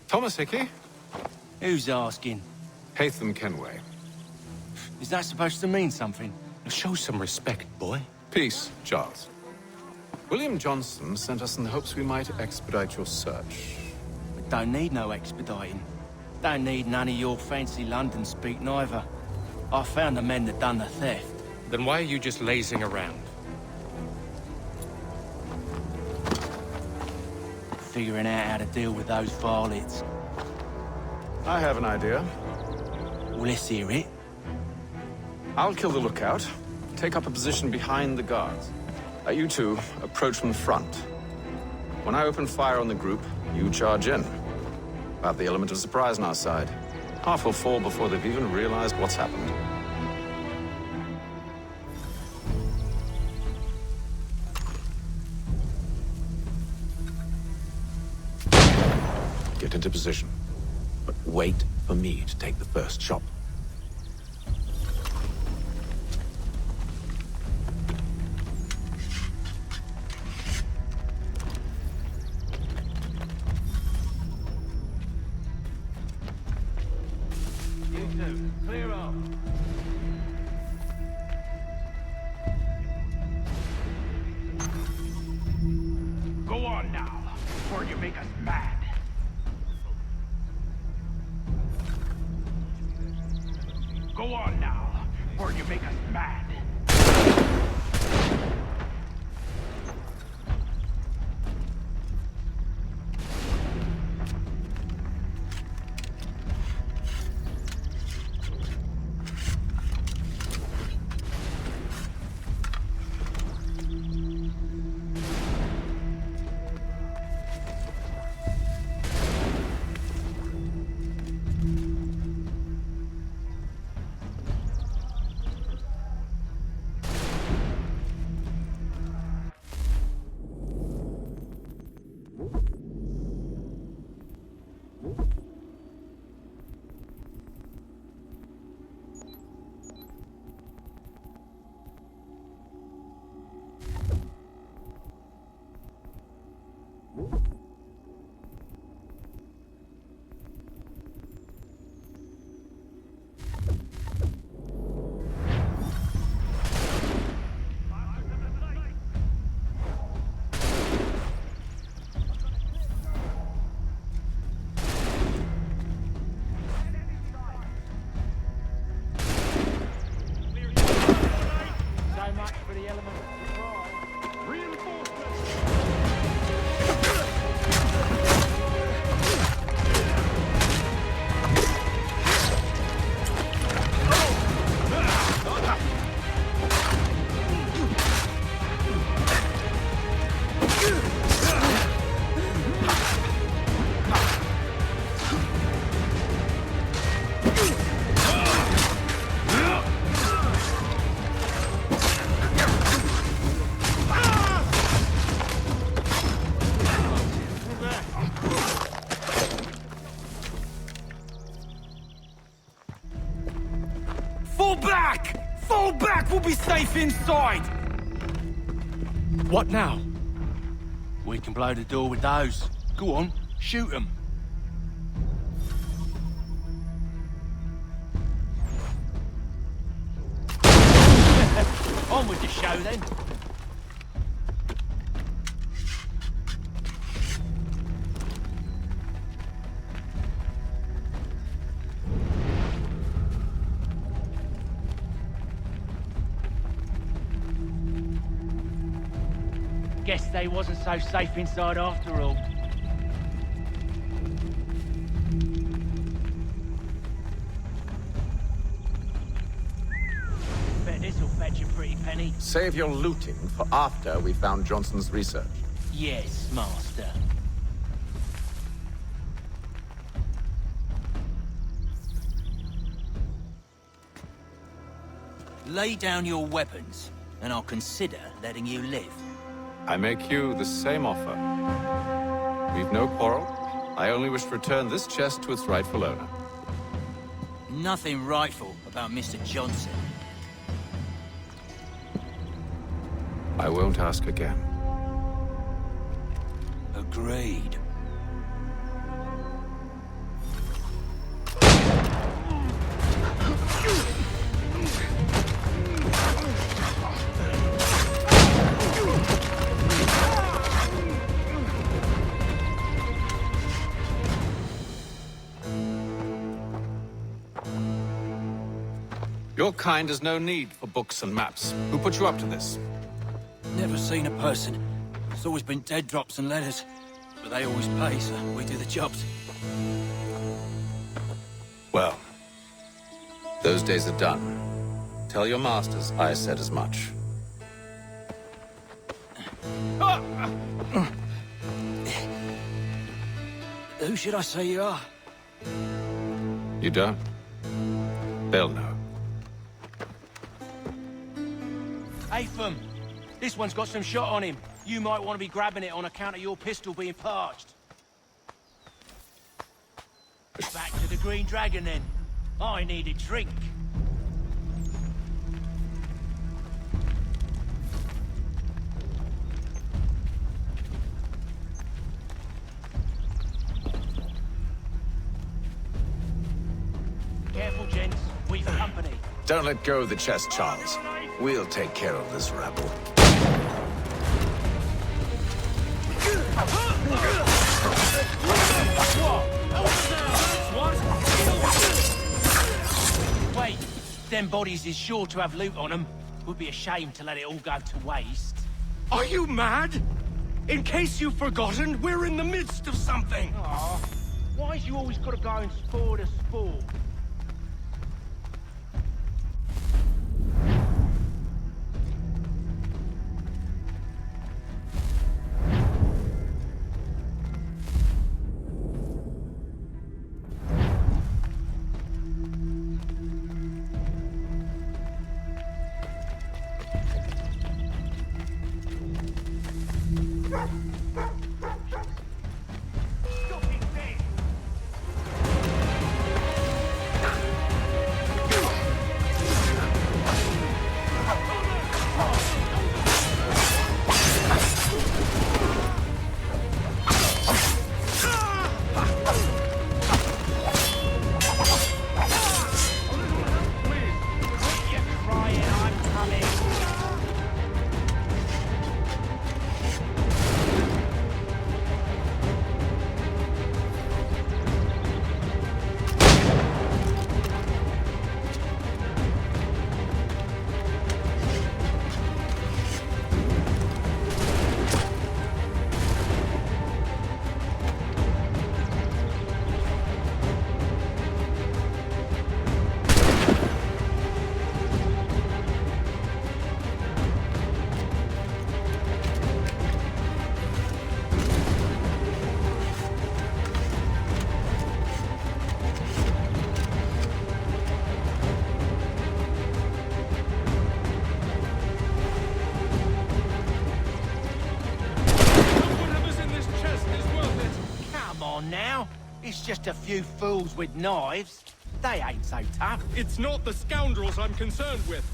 Thomas Hickey? Who's asking? Haytham Kenway. Is that supposed to mean something? Show some respect, boy. Peace, Charles. William Johnson sent us in the hopes we might expedite your search. We don't need no expediting. Don't need none of your fancy London speak neither. I found the men that done the theft. Then why are you just lazing around? Figuring out how to deal with those varlets. I have an idea. Well, let's hear it. I'll kill the lookout, take up a position behind the guards. You two approach from the front. When I open fire on the group, you charge in. We'll have the element of surprise on our side. Half will fall before they've even realized what's happened. Get into position. But wait for me to take the first shot. You two, clear off. Go on now, before you make us mad. Go on now, before you make us mad. So much for the element of surprise. Reinforcements! Fall back! Fall back! We'll be safe inside! What now? We can blow the door with those. Go on, shoot them. On with the show then. Guess they wasn't so safe inside after all. Bet this'll fetch a pretty penny. Save your looting for after we found Johnson's research. Yes, master. Lay down your weapons, and I'll consider letting you live. I make you the same offer. We've no quarrel. I only wish to return this chest to its rightful owner. Nothing rightful about Mr. Johnson. I won't ask again. Agreed. Your kind has no need for books and maps. Who put you up to this? Never seen a person. It's always been dead drops and letters. But they always pay, so we do the jobs. Well, those days are done. Tell your masters I said as much. Who should I say you are? You don't? They'll know. Atham, this one's got some shot on him. You might want to be grabbing it on account of your pistol being parched. Back to the Green Dragon, then. I need a drink. Careful, gents. We've company. Don't let go of the chest, Charles. We'll take care of this rabble. Wait, them bodies is sure to have loot on them. Would be a shame to let it all go to waste. Are you mad? In case you've forgotten, we're in the midst of something. Aw, why's you always gotta go and spoil the sport? Now, it's just a few fools with knives. They ain't so tough. It's not the scoundrels I'm concerned with.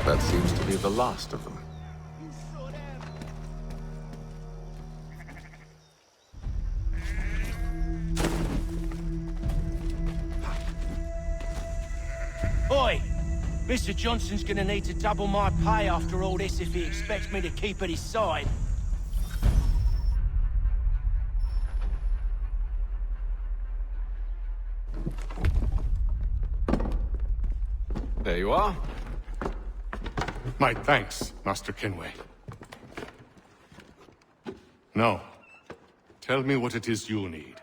That seems to be the last of them. Oi! Mr. Johnson's gonna need to double my pay after all this if he expects me to keep at his side. There you are. My thanks, Master Kenway. Now, tell me what it is you need.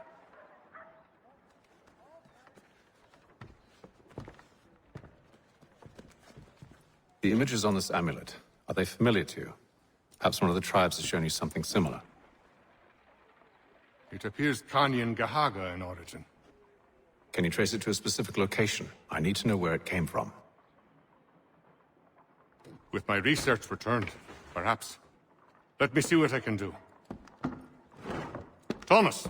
The images on this amulet, are they familiar to you? Perhaps one of the tribes has shown you something similar. It appears Kanyan Gahaga in origin. Can you trace it to a specific location? I need to know where it came from. With my research returned, perhaps. Let me see what I can do. Thomas!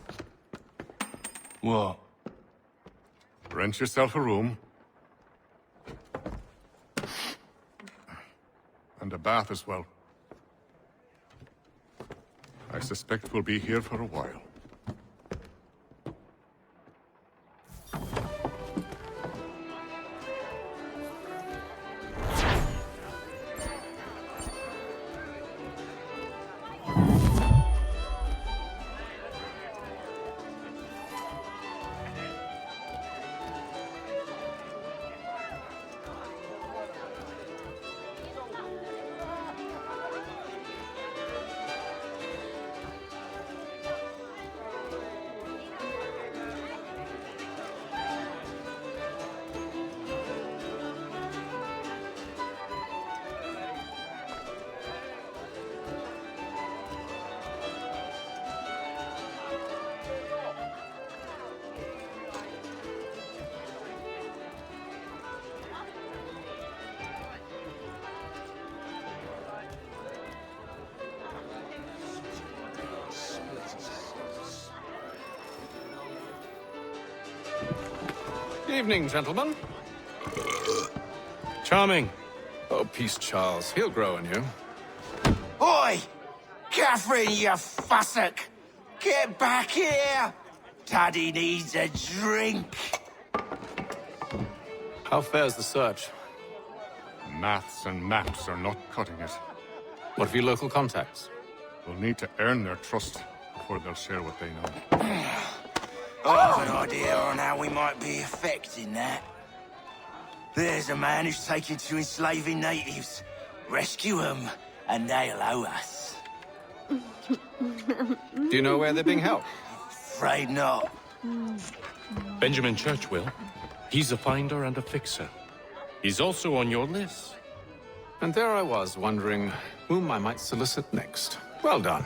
What? Rent yourself a room. And a bath as well. I suspect we'll be here for a while. Evening, gentlemen. Charming. Oh, peace, Charles. He'll grow on you. Oi! Catherine, you fussock! Get back here! Daddy needs a drink. How fares the search? Maths and maps are not cutting it. What of your local contacts? We'll need to earn their trust before they'll share what they know. I have an idea on how we might be affecting that. There's a man who's taken to enslaving natives. Rescue them, and they'll owe us. Do you know where they're being held? Afraid not. Benjamin Church will. He's a finder and a fixer. He's also on your list. And there I was, wondering whom I might solicit next. Well done.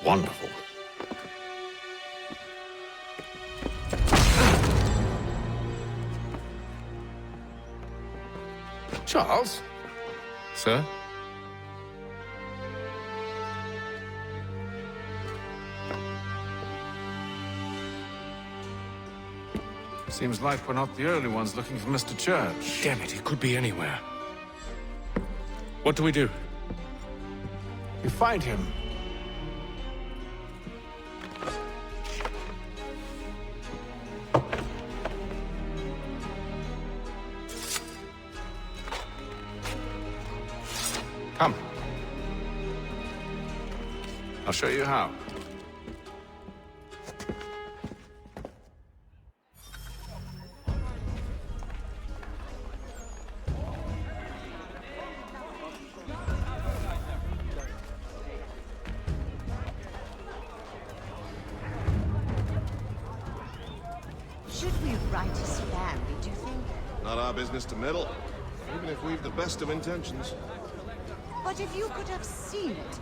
Wonderful. Charles? Sir? Seems like we're not the only ones looking for Mr. Church. Damn it, he could be anywhere. What do we do? You find him. Come. I'll show you how. Should we write a Stanley, do you think? Not our business to meddle, even if we've the best of intentions. But if you could have seen it,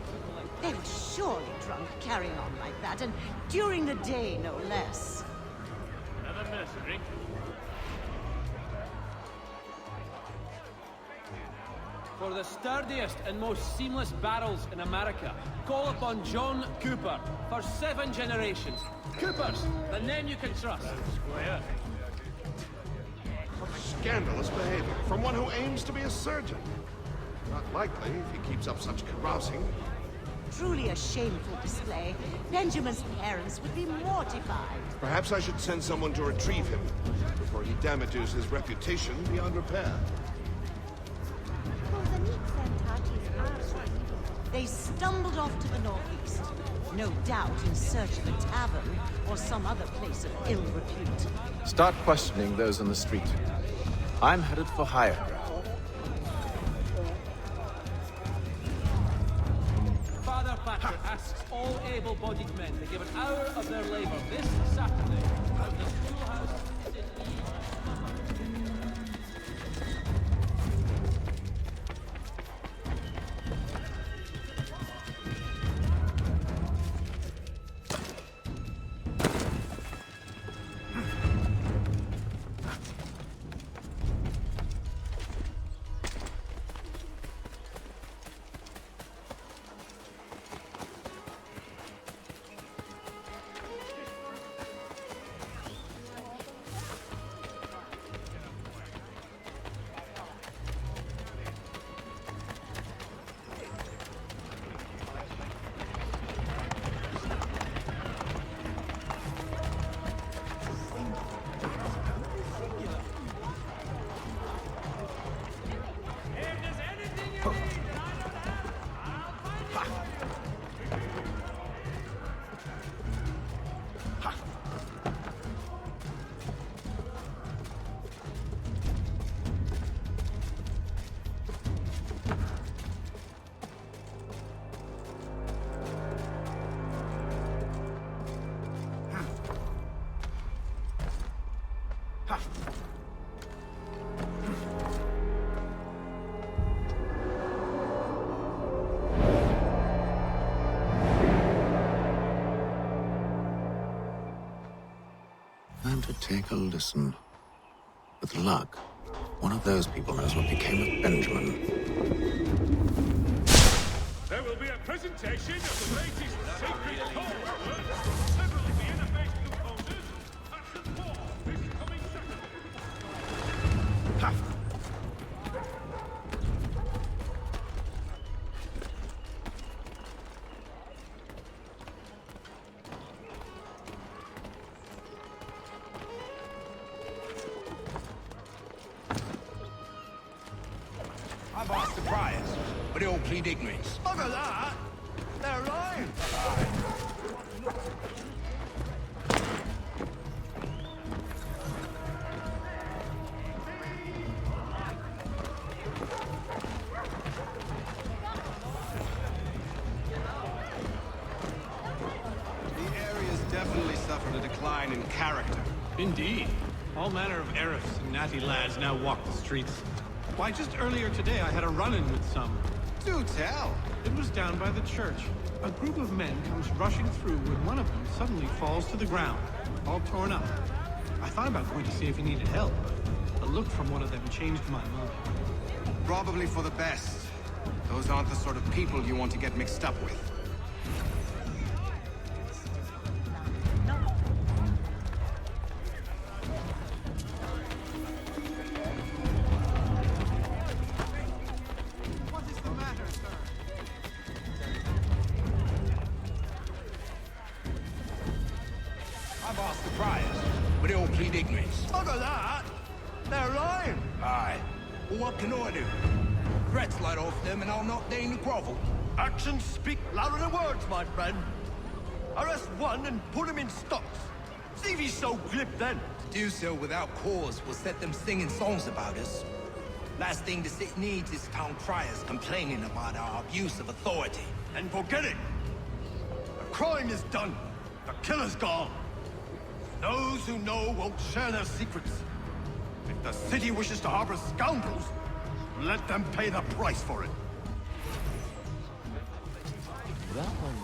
they were surely drunk carrying on like that, and during the day, no less. Another mercenary. For the sturdiest and most seamless barrels in America, call upon John Cooper for 7 generations. Coopers, the name you can trust. Square. Scandalous behavior from one who aims to be a surgeon. Not likely if he keeps up such carousing. Truly a shameful display. Benjamin's parents would be mortified. Perhaps I should send someone to retrieve him before he damages his reputation beyond repair. They stumbled off to the northeast, no doubt in search of a tavern or some other place of ill repute. Start questioning those on the street. I'm headed for higher ground. Father Patrick asks all able-bodied men to give an hour of their labor this Saturday at the schoolhouse in Time to take a listen. With luck, one of those people knows what became of Benjamin. There will be a presentation of the latest sacred code works from several Vienna-based composers at the War this coming Saturday. I've asked the priors, but they all plead ignorance. Bugger that! They're lying! The area's definitely suffered a decline in character. Indeed. All manner of Arifs and natty lads now walk the streets. Why, just earlier today I had a run-in with some. Do tell! It was down by the church. A group of men comes rushing through when one of them suddenly falls to the ground, all torn up. I thought about going to see if he needed help, but a look from one of them changed my mind. Probably for the best. Those aren't the sort of people you want to get mixed up with. I've asked the priors, but they all plead ignorance. Bugger that! They're lying! Aye. Well, what can I do? Threats light off them and I'll knock down the grovel. Actions speak louder than words, my friend. Arrest one and put him in stocks. See if he's so glib then. To do so without cause will set them singing songs about us. Last thing the city needs is town criers complaining about our abuse of authority. And forget it. The crime is done. The killer's gone. Those who know won't share their secrets. If the city wishes to harbor scoundrels, let them pay the price for it. That one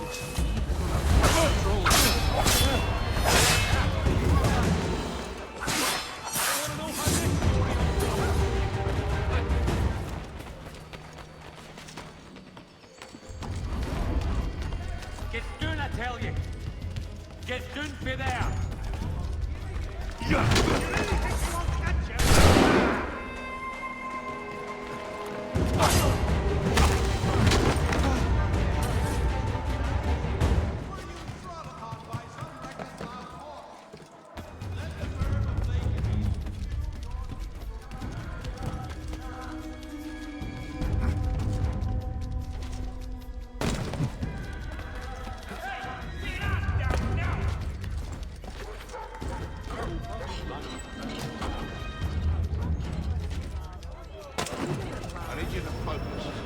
Get down, I tell you! Get down for there!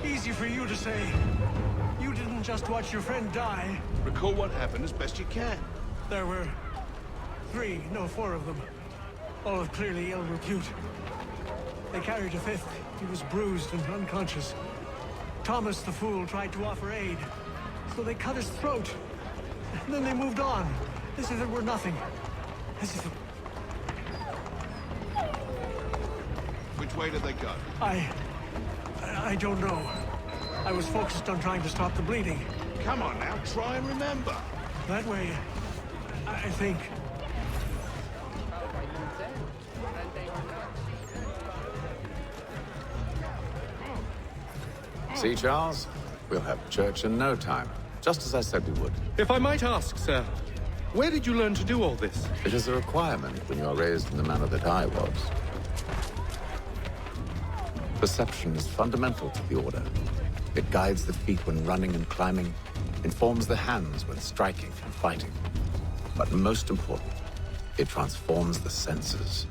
Easy for you to say. You didn't just watch your friend die. Recall what happened as best you can. There were 4 of them. All of clearly ill repute. They carried a 5th. He was bruised and unconscious. Thomas the Fool tried to offer aid, so they cut his throat. And then they moved on, as if it were nothing. As if... Which way did they go? I don't know. I was focused on trying to stop the bleeding. Come on now, try and remember. That way, I think. See, Charles? We'll have church in no time, just as I said we would. If I might ask, sir, where did you learn to do all this? It is a requirement when you are raised in the manner that I was. Perception is fundamental to the Order. It guides the feet when running and climbing, informs the hands when striking and fighting. But most important, it transforms the senses,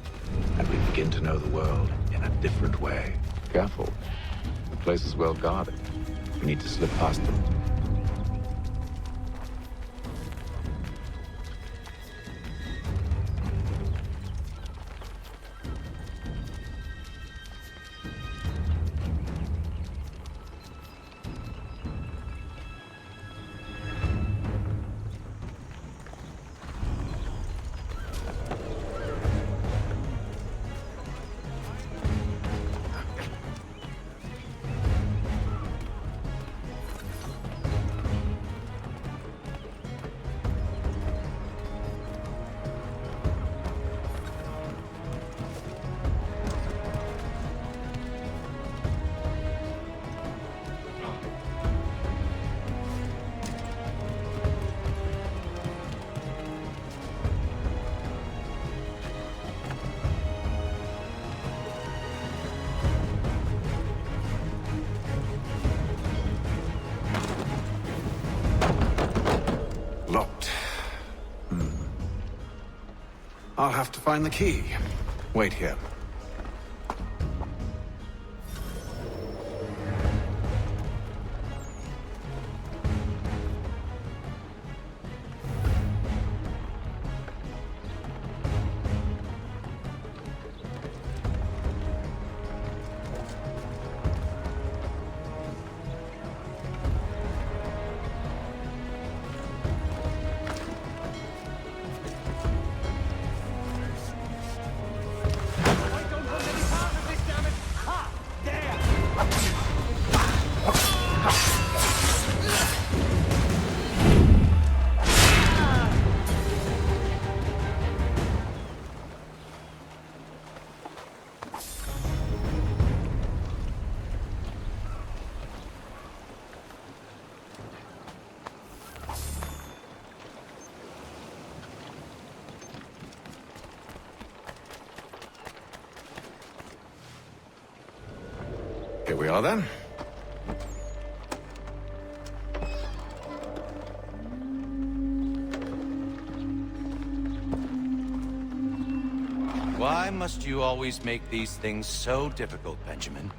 and we begin to know the world in a different way. Careful. The place is well guarded. We need to slip past them. Locked. I'll have to find the key. Wait here. Here we are, then. Why must you always make these things so difficult, Benjamin?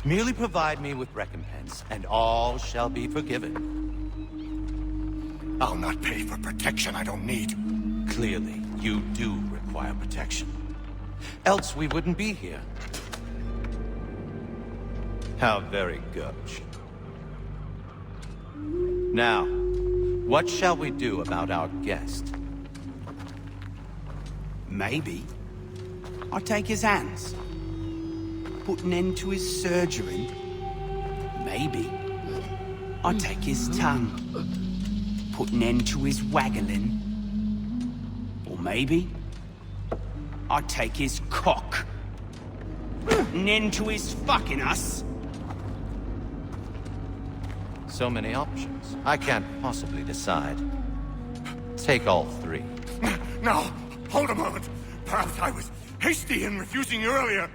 Merely provide me with recompense, and all shall be forgiven. I'll not pay for protection I don't need. Clearly, you do require protection. Else we wouldn't be here. How very gauche. Now, what shall we do about our guest? Maybe. I'll take his hands. Put an end to his surgery. Maybe. I'll take his tongue. Put an end to his waggling. Or maybe I'll take his cock. An end to his fucking us. So many options. I can't possibly decide. Take all three. No, hold a moment. Perhaps I was hasty in refusing you earlier.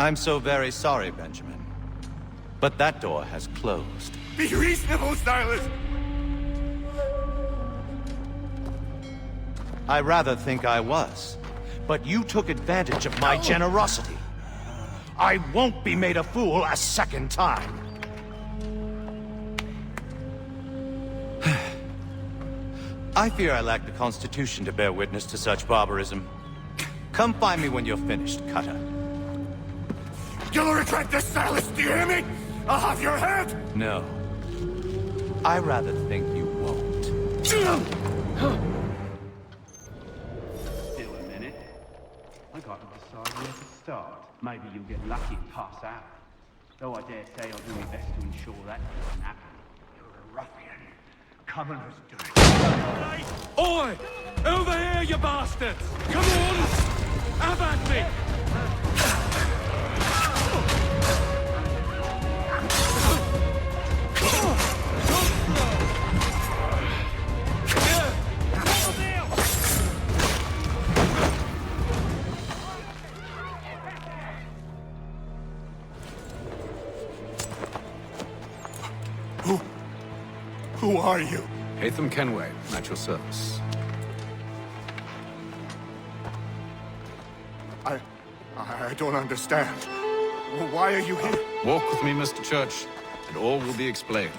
I'm so very sorry, Benjamin. But that door has closed. Be reasonable, Silas. I rather think I was. But you took advantage of my generosity. I won't be made a fool a second time. I fear I lack the constitution to bear witness to such barbarism. Come find me when you're finished, Cutter. You'll regret this, Silas, do you hear me? I'll have your head! No. I rather think you won't. Still a minute. I got to decide where to start. Maybe you'll get lucky and pass out. Though I dare say I'll do my best to ensure that doesn't happen. You're a ruffian. Come and do it. Oi! Over here, you bastards! Come on! Have at me! Who are you? Hatham Kenway, at your service. I don't understand. Why are you here? Walk with me, Mr. Church, and all will be explained.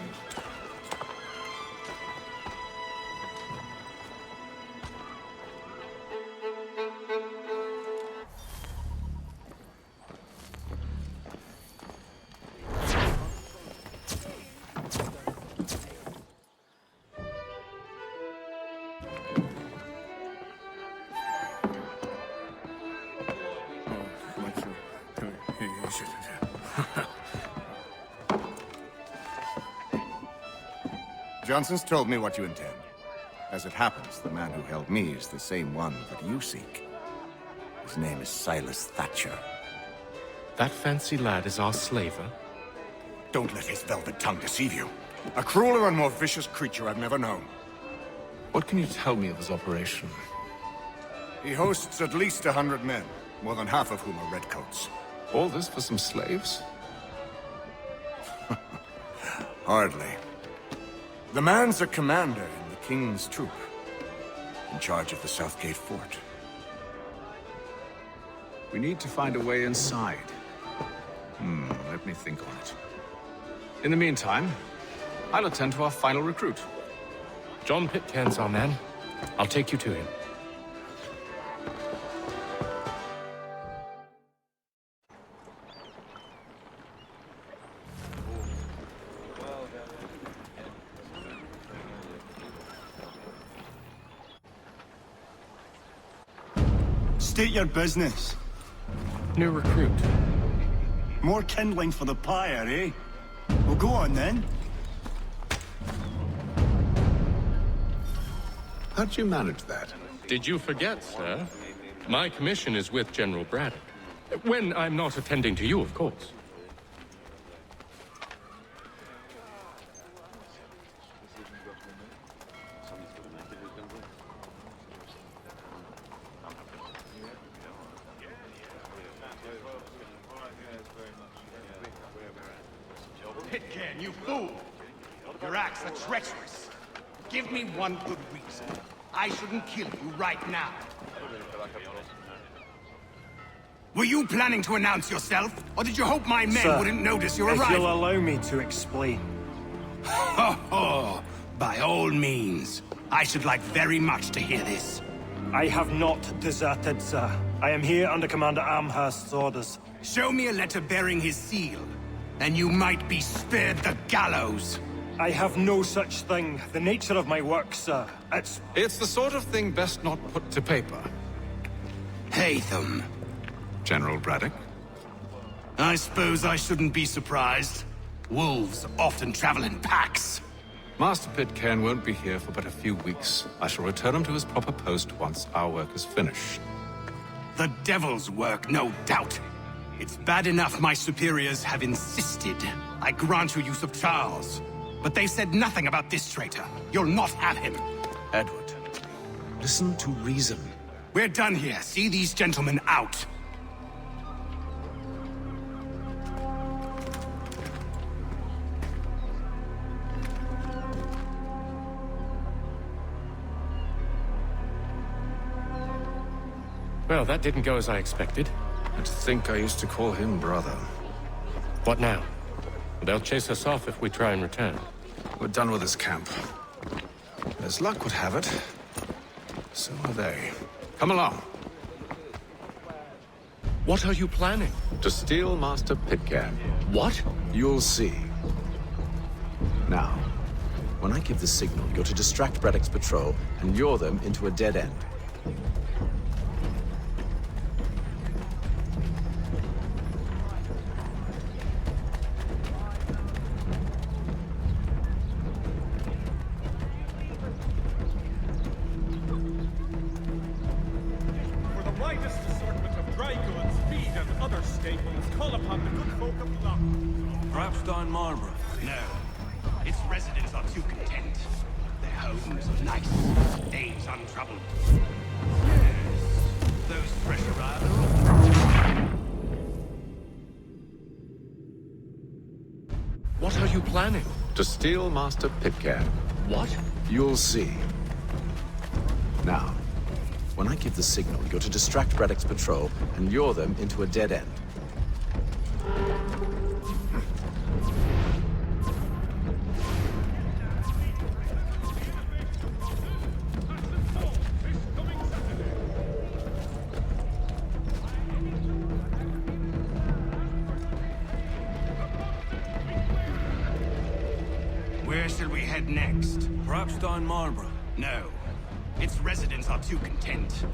Johnson's told me what you intend. As it happens, the man who held me is the same one that you seek. His name is Silas Thatcher. That fancy lad is our slaver? Don't let his velvet tongue deceive you. A crueler and more vicious creature I've never known. What can you tell me of his operation? He hosts at least 100 men, more than half of whom are redcoats. All this for some slaves? Hardly. The man's a commander in the King's troop, in charge of the Southgate Fort. We need to find a way inside. Let me think on it. In the meantime, I'll attend to our final recruit. John Pitcairn's our man. I'll take you to him. State your business. New recruit. More kindling for the pyre, eh? Well, go on then. How'd you manage that? Did you forget, sir? My commission is with General Braddock. When I'm not attending to you, of course. Pitcairn, you fool! Your acts are treacherous. Give me one good reason. I shouldn't kill you right now. Were you planning to announce yourself? Or did you hope my men wouldn't notice your arrival? If you'll allow me to explain. Ho ho! By all means. I should like very much to hear this. I have not deserted, sir. I am here under Commander Amherst's orders. Show me a letter bearing his seal, and you might be spared the gallows. I have no such thing. The nature of my work, sir. It's the sort of thing best not put to paper. Hatham. General Braddock? I suppose I shouldn't be surprised. Wolves often travel in packs. Master Pitcairn won't be here for but a few weeks. I shall return him to his proper post once our work is finished. The devil's work, no doubt. It's bad enough my superiors have insisted I grant you use of Charles. But they said nothing about this traitor. You'll not have him. Edward, listen to reason. We're done here. See these gentlemen out. Well, that didn't go as I expected. And to think I used to call him brother. What now? They'll chase us off if we try and return. We're done with this camp. As luck would have it, so are they. Come along. What are you planning? To steal Master Pitcairn. What? You'll see. Now, when I give the signal, you're to distract Braddock's patrol and lure them into a dead end. No. Its residents are too content. Their homes are nice. Days untroubled. Yes. Those fresh arrivals. What are you planning? To steal Master Pitcairn. What? You'll see. Now, when I give the signal, you're to distract Braddock's patrol and lure them into a dead end. Where shall we head next? Perhaps down Marlborough. No. Its residents are too content.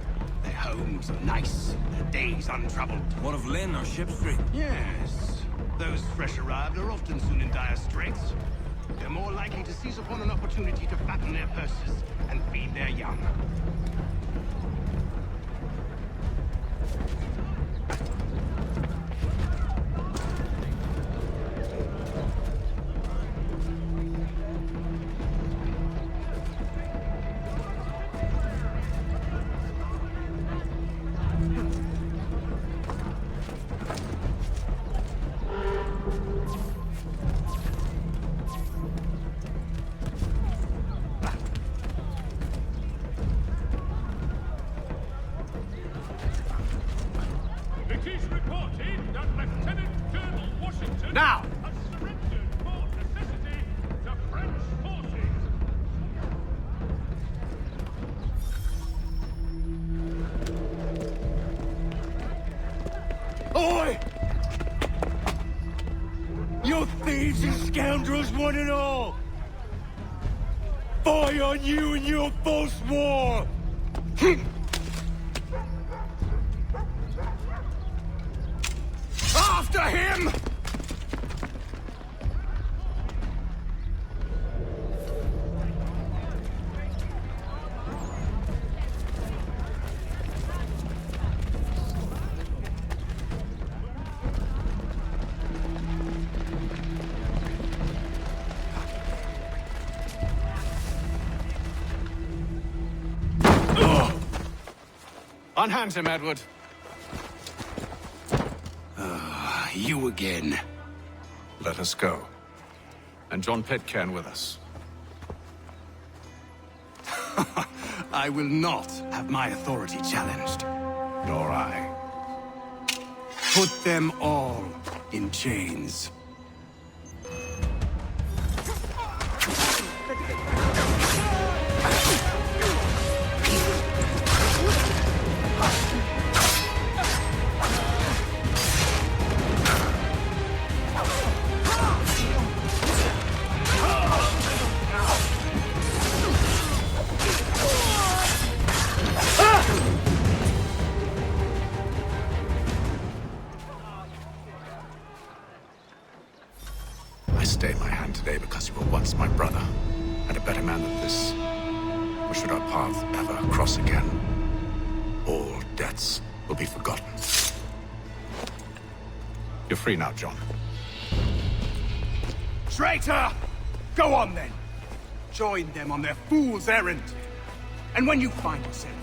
Their homes are nice. Their days untroubled. What of Lynn or Ship Street? Yes. Those fresh arrived are often soon in dire straits. They're more likely to seize upon an opportunity to fatten their purses and feed their young. It is reported that Lieutenant Colonel Washington Now! has surrendered for necessity to French forces. Oi! You thieves and scoundrels, one and all! Fire on you and your false war! After him! Unhand him, Edward. You again. Let us go. And John Pitcairn with us. I will not have my authority challenged. Nor I. Put them all in chains. stay my hand today because you were once my brother, and a better man than this. Or should our paths ever cross again, all debts will be forgotten. You're free now, John. Traitor! Go on then. Join them on their fool's errand. And when you find yourself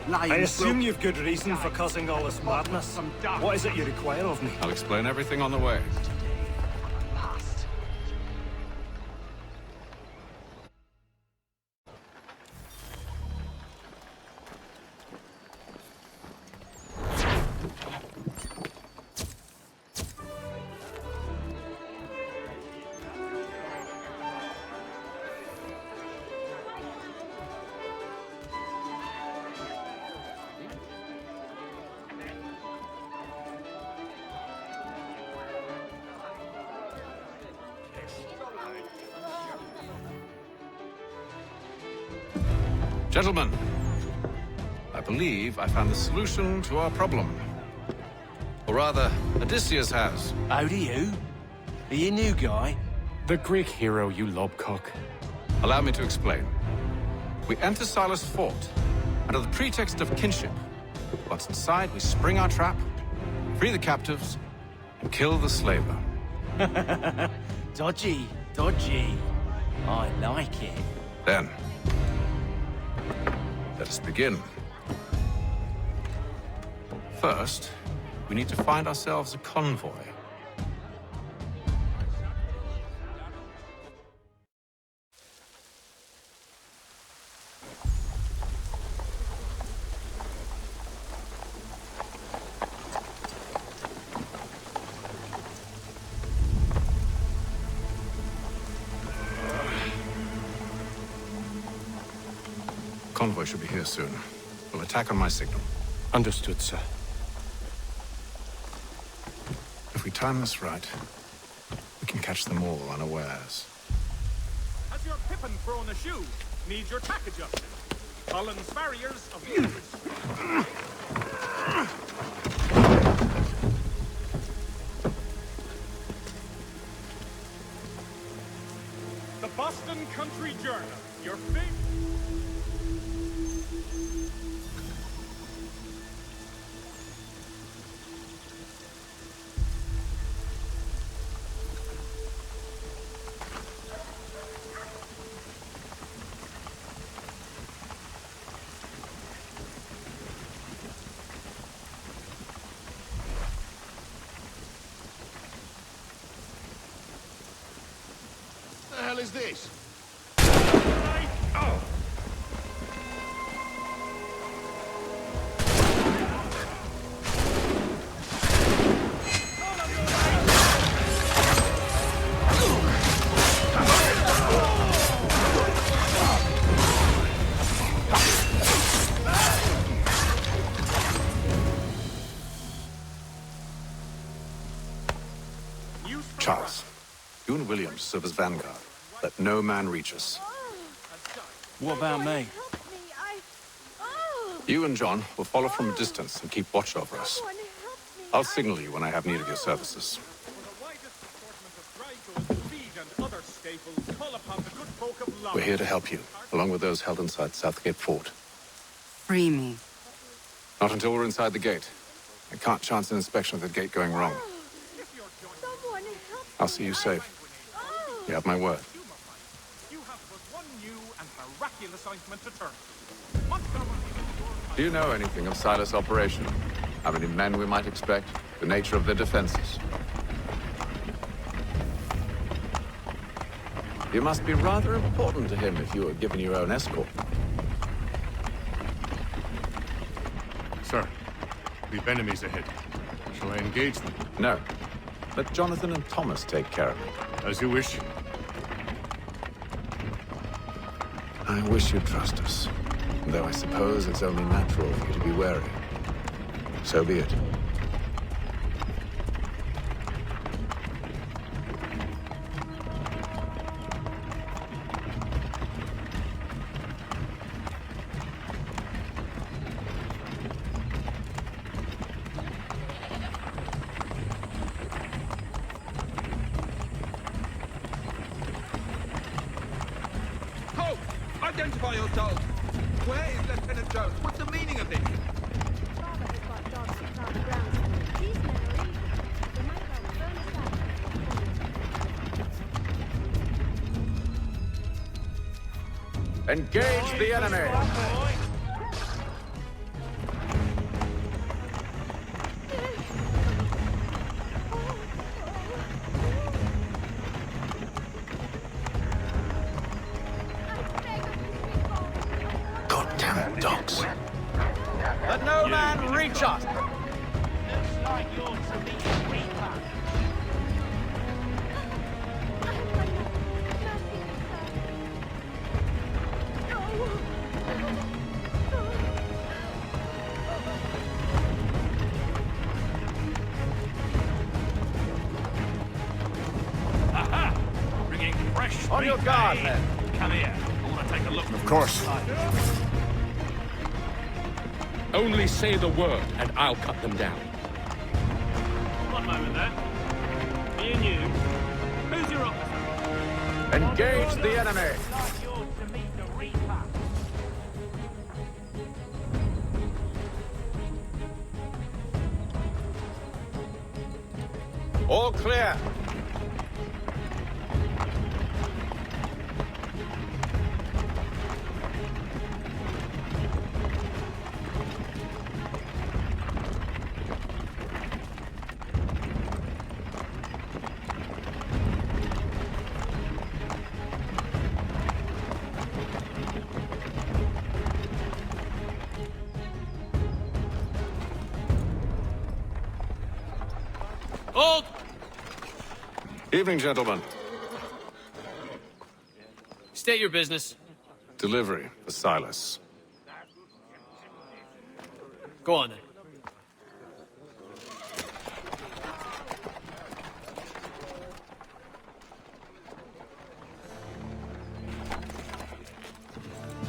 lying... I assume you've good reason for causing all this madness. What is it you require of me? I'll explain everything on the way. Gentlemen, I believe I found the solution to our problem. Or rather, Odysseus has. How do you? Are you a new guy? The Greek hero, you lobcock. Allow me to explain. We enter Silas' fort, under the pretext of kinship. Once inside, we spring our trap, free the captives, and kill the slaver. Dodgy, dodgy. I like it. Then, let us begin. First, we need to find ourselves a convoy. Convoy should be here soon. We'll attack on my signal. Understood, sir. If we time this right, we can catch them all unawares. Has your pippin thrown a shoe? Needs your tack adjusted. Collins Farriers of Ewers. The Boston Country Journal. Your favorite. What the hell is this? Oh! Charles, you and William serve as vanguard. Let no man reach us. What about me? You and John will follow from a distance and keep watch over us. I'll signal you when I have need of your services. We're here to help you, along with those held inside Southgate Fort. Free me. Not until we're inside the gate. I can't chance an inspection of the gate going wrong. I'll see you safe. You have my word. You have but one new and miraculous ointment to turn to. Do you know anything of Silas' operation? How many men we might expect? The nature of their defenses? You must be rather important to him if you were given your own escort. Sir, we've enemies ahead. Shall I engage them? No. Let Jonathan and Thomas take care of it. As you wish. I wish you'd trust us. Though I suppose it's only natural for you to be wary. So be it. Identify yourself! Where is Lieutenant Jones? What's the meaning of this? Engage the enemy! Goddamn dogs. Let no man reach us! Looks like you're to meet a reaper. Aha! Bringing fresh On your meat, guard, eh? then. Come here. I want to take a look. Of course. Only say the word, and I'll cut them down. One moment there. Me and you. Who's your officer? Engage the enemy! Like yours to meet the reaper. All clear! Hold! Evening, gentlemen. State your business. Delivery for Silas. Go on then.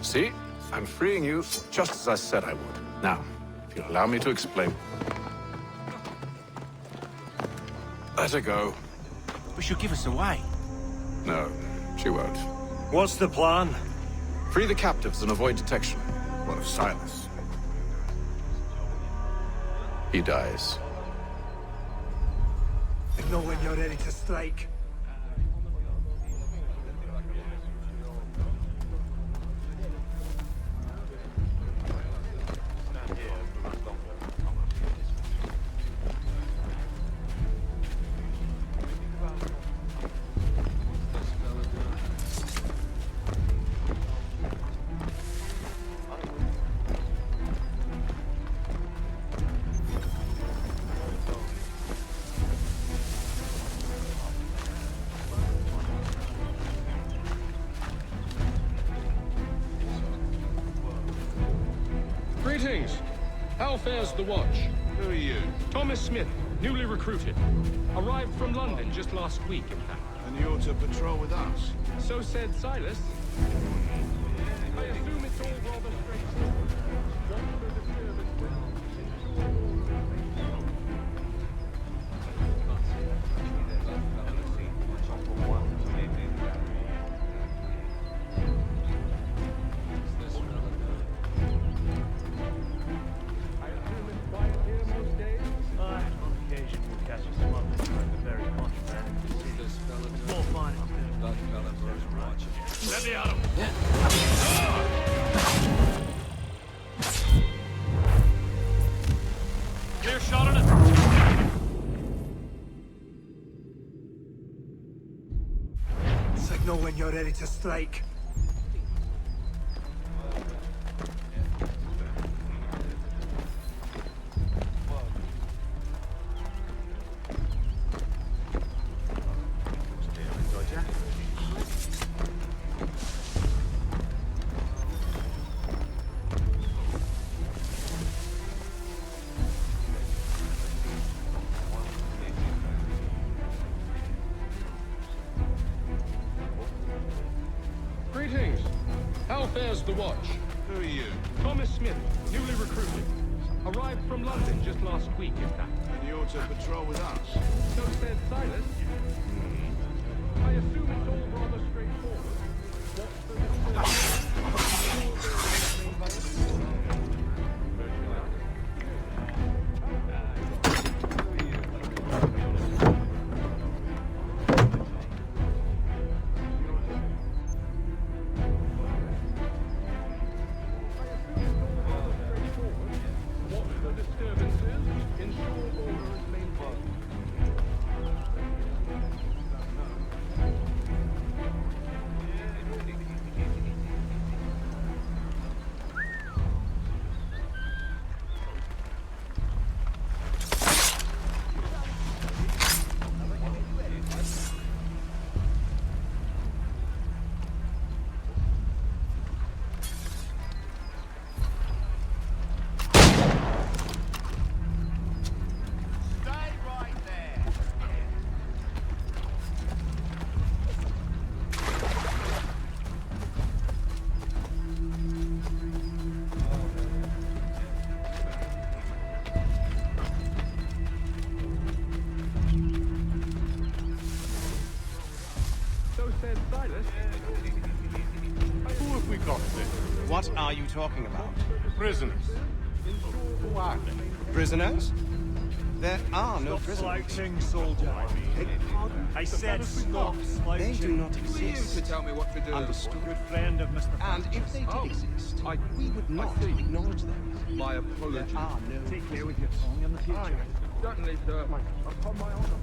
See? I'm freeing you just as I said I would. Now, if you'll allow me to explain. Let her go. But she'll give us away. No, she won't. What's the plan? Free the captives and avoid detection. What of Silas? He dies. Know when you're ready to strike. Greetings. How fares the watch? Who are you? Thomas Smith, newly recruited. Arrived from London just last week, in fact. And you're to patrol with us? So said Silas. I assume it's all rather straightforward. What's the disturbance? Let me out of here. Clear shot on it. Signal when you're ready to strike. Greetings. How fares the watch? Who are you? Thomas Smith, newly recruited. Arrived from London just last week, in fact. And you're to patrol with us? So said Silas. I assume it's all rather straightforward. What's the disturbance? Who have we got there? What are you talking about? Prisoners. Who are they? Prisoners? There are no Stop prisoners. slouching, soldier. I said stop slouching. They do not exist. You to tell me what to do. Understood. Good friend of Mr. And if they did exist, we would not acknowledge them. My apologies. There are no Take care with your tongue in the future. Certainly, sir. Upon my honor.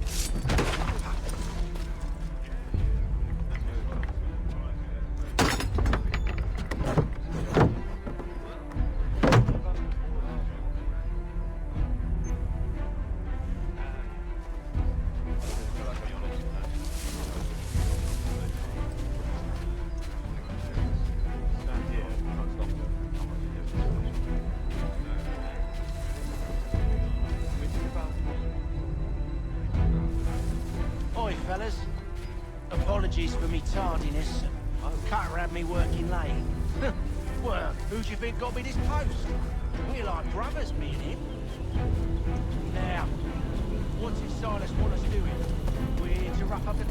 Oi, fellas. Apologies for me tardiness. Cutter had me working late. Well, who do you think got me this post? We're like brothers, me and him. Now, what does Silas want us doing? We're to rough up the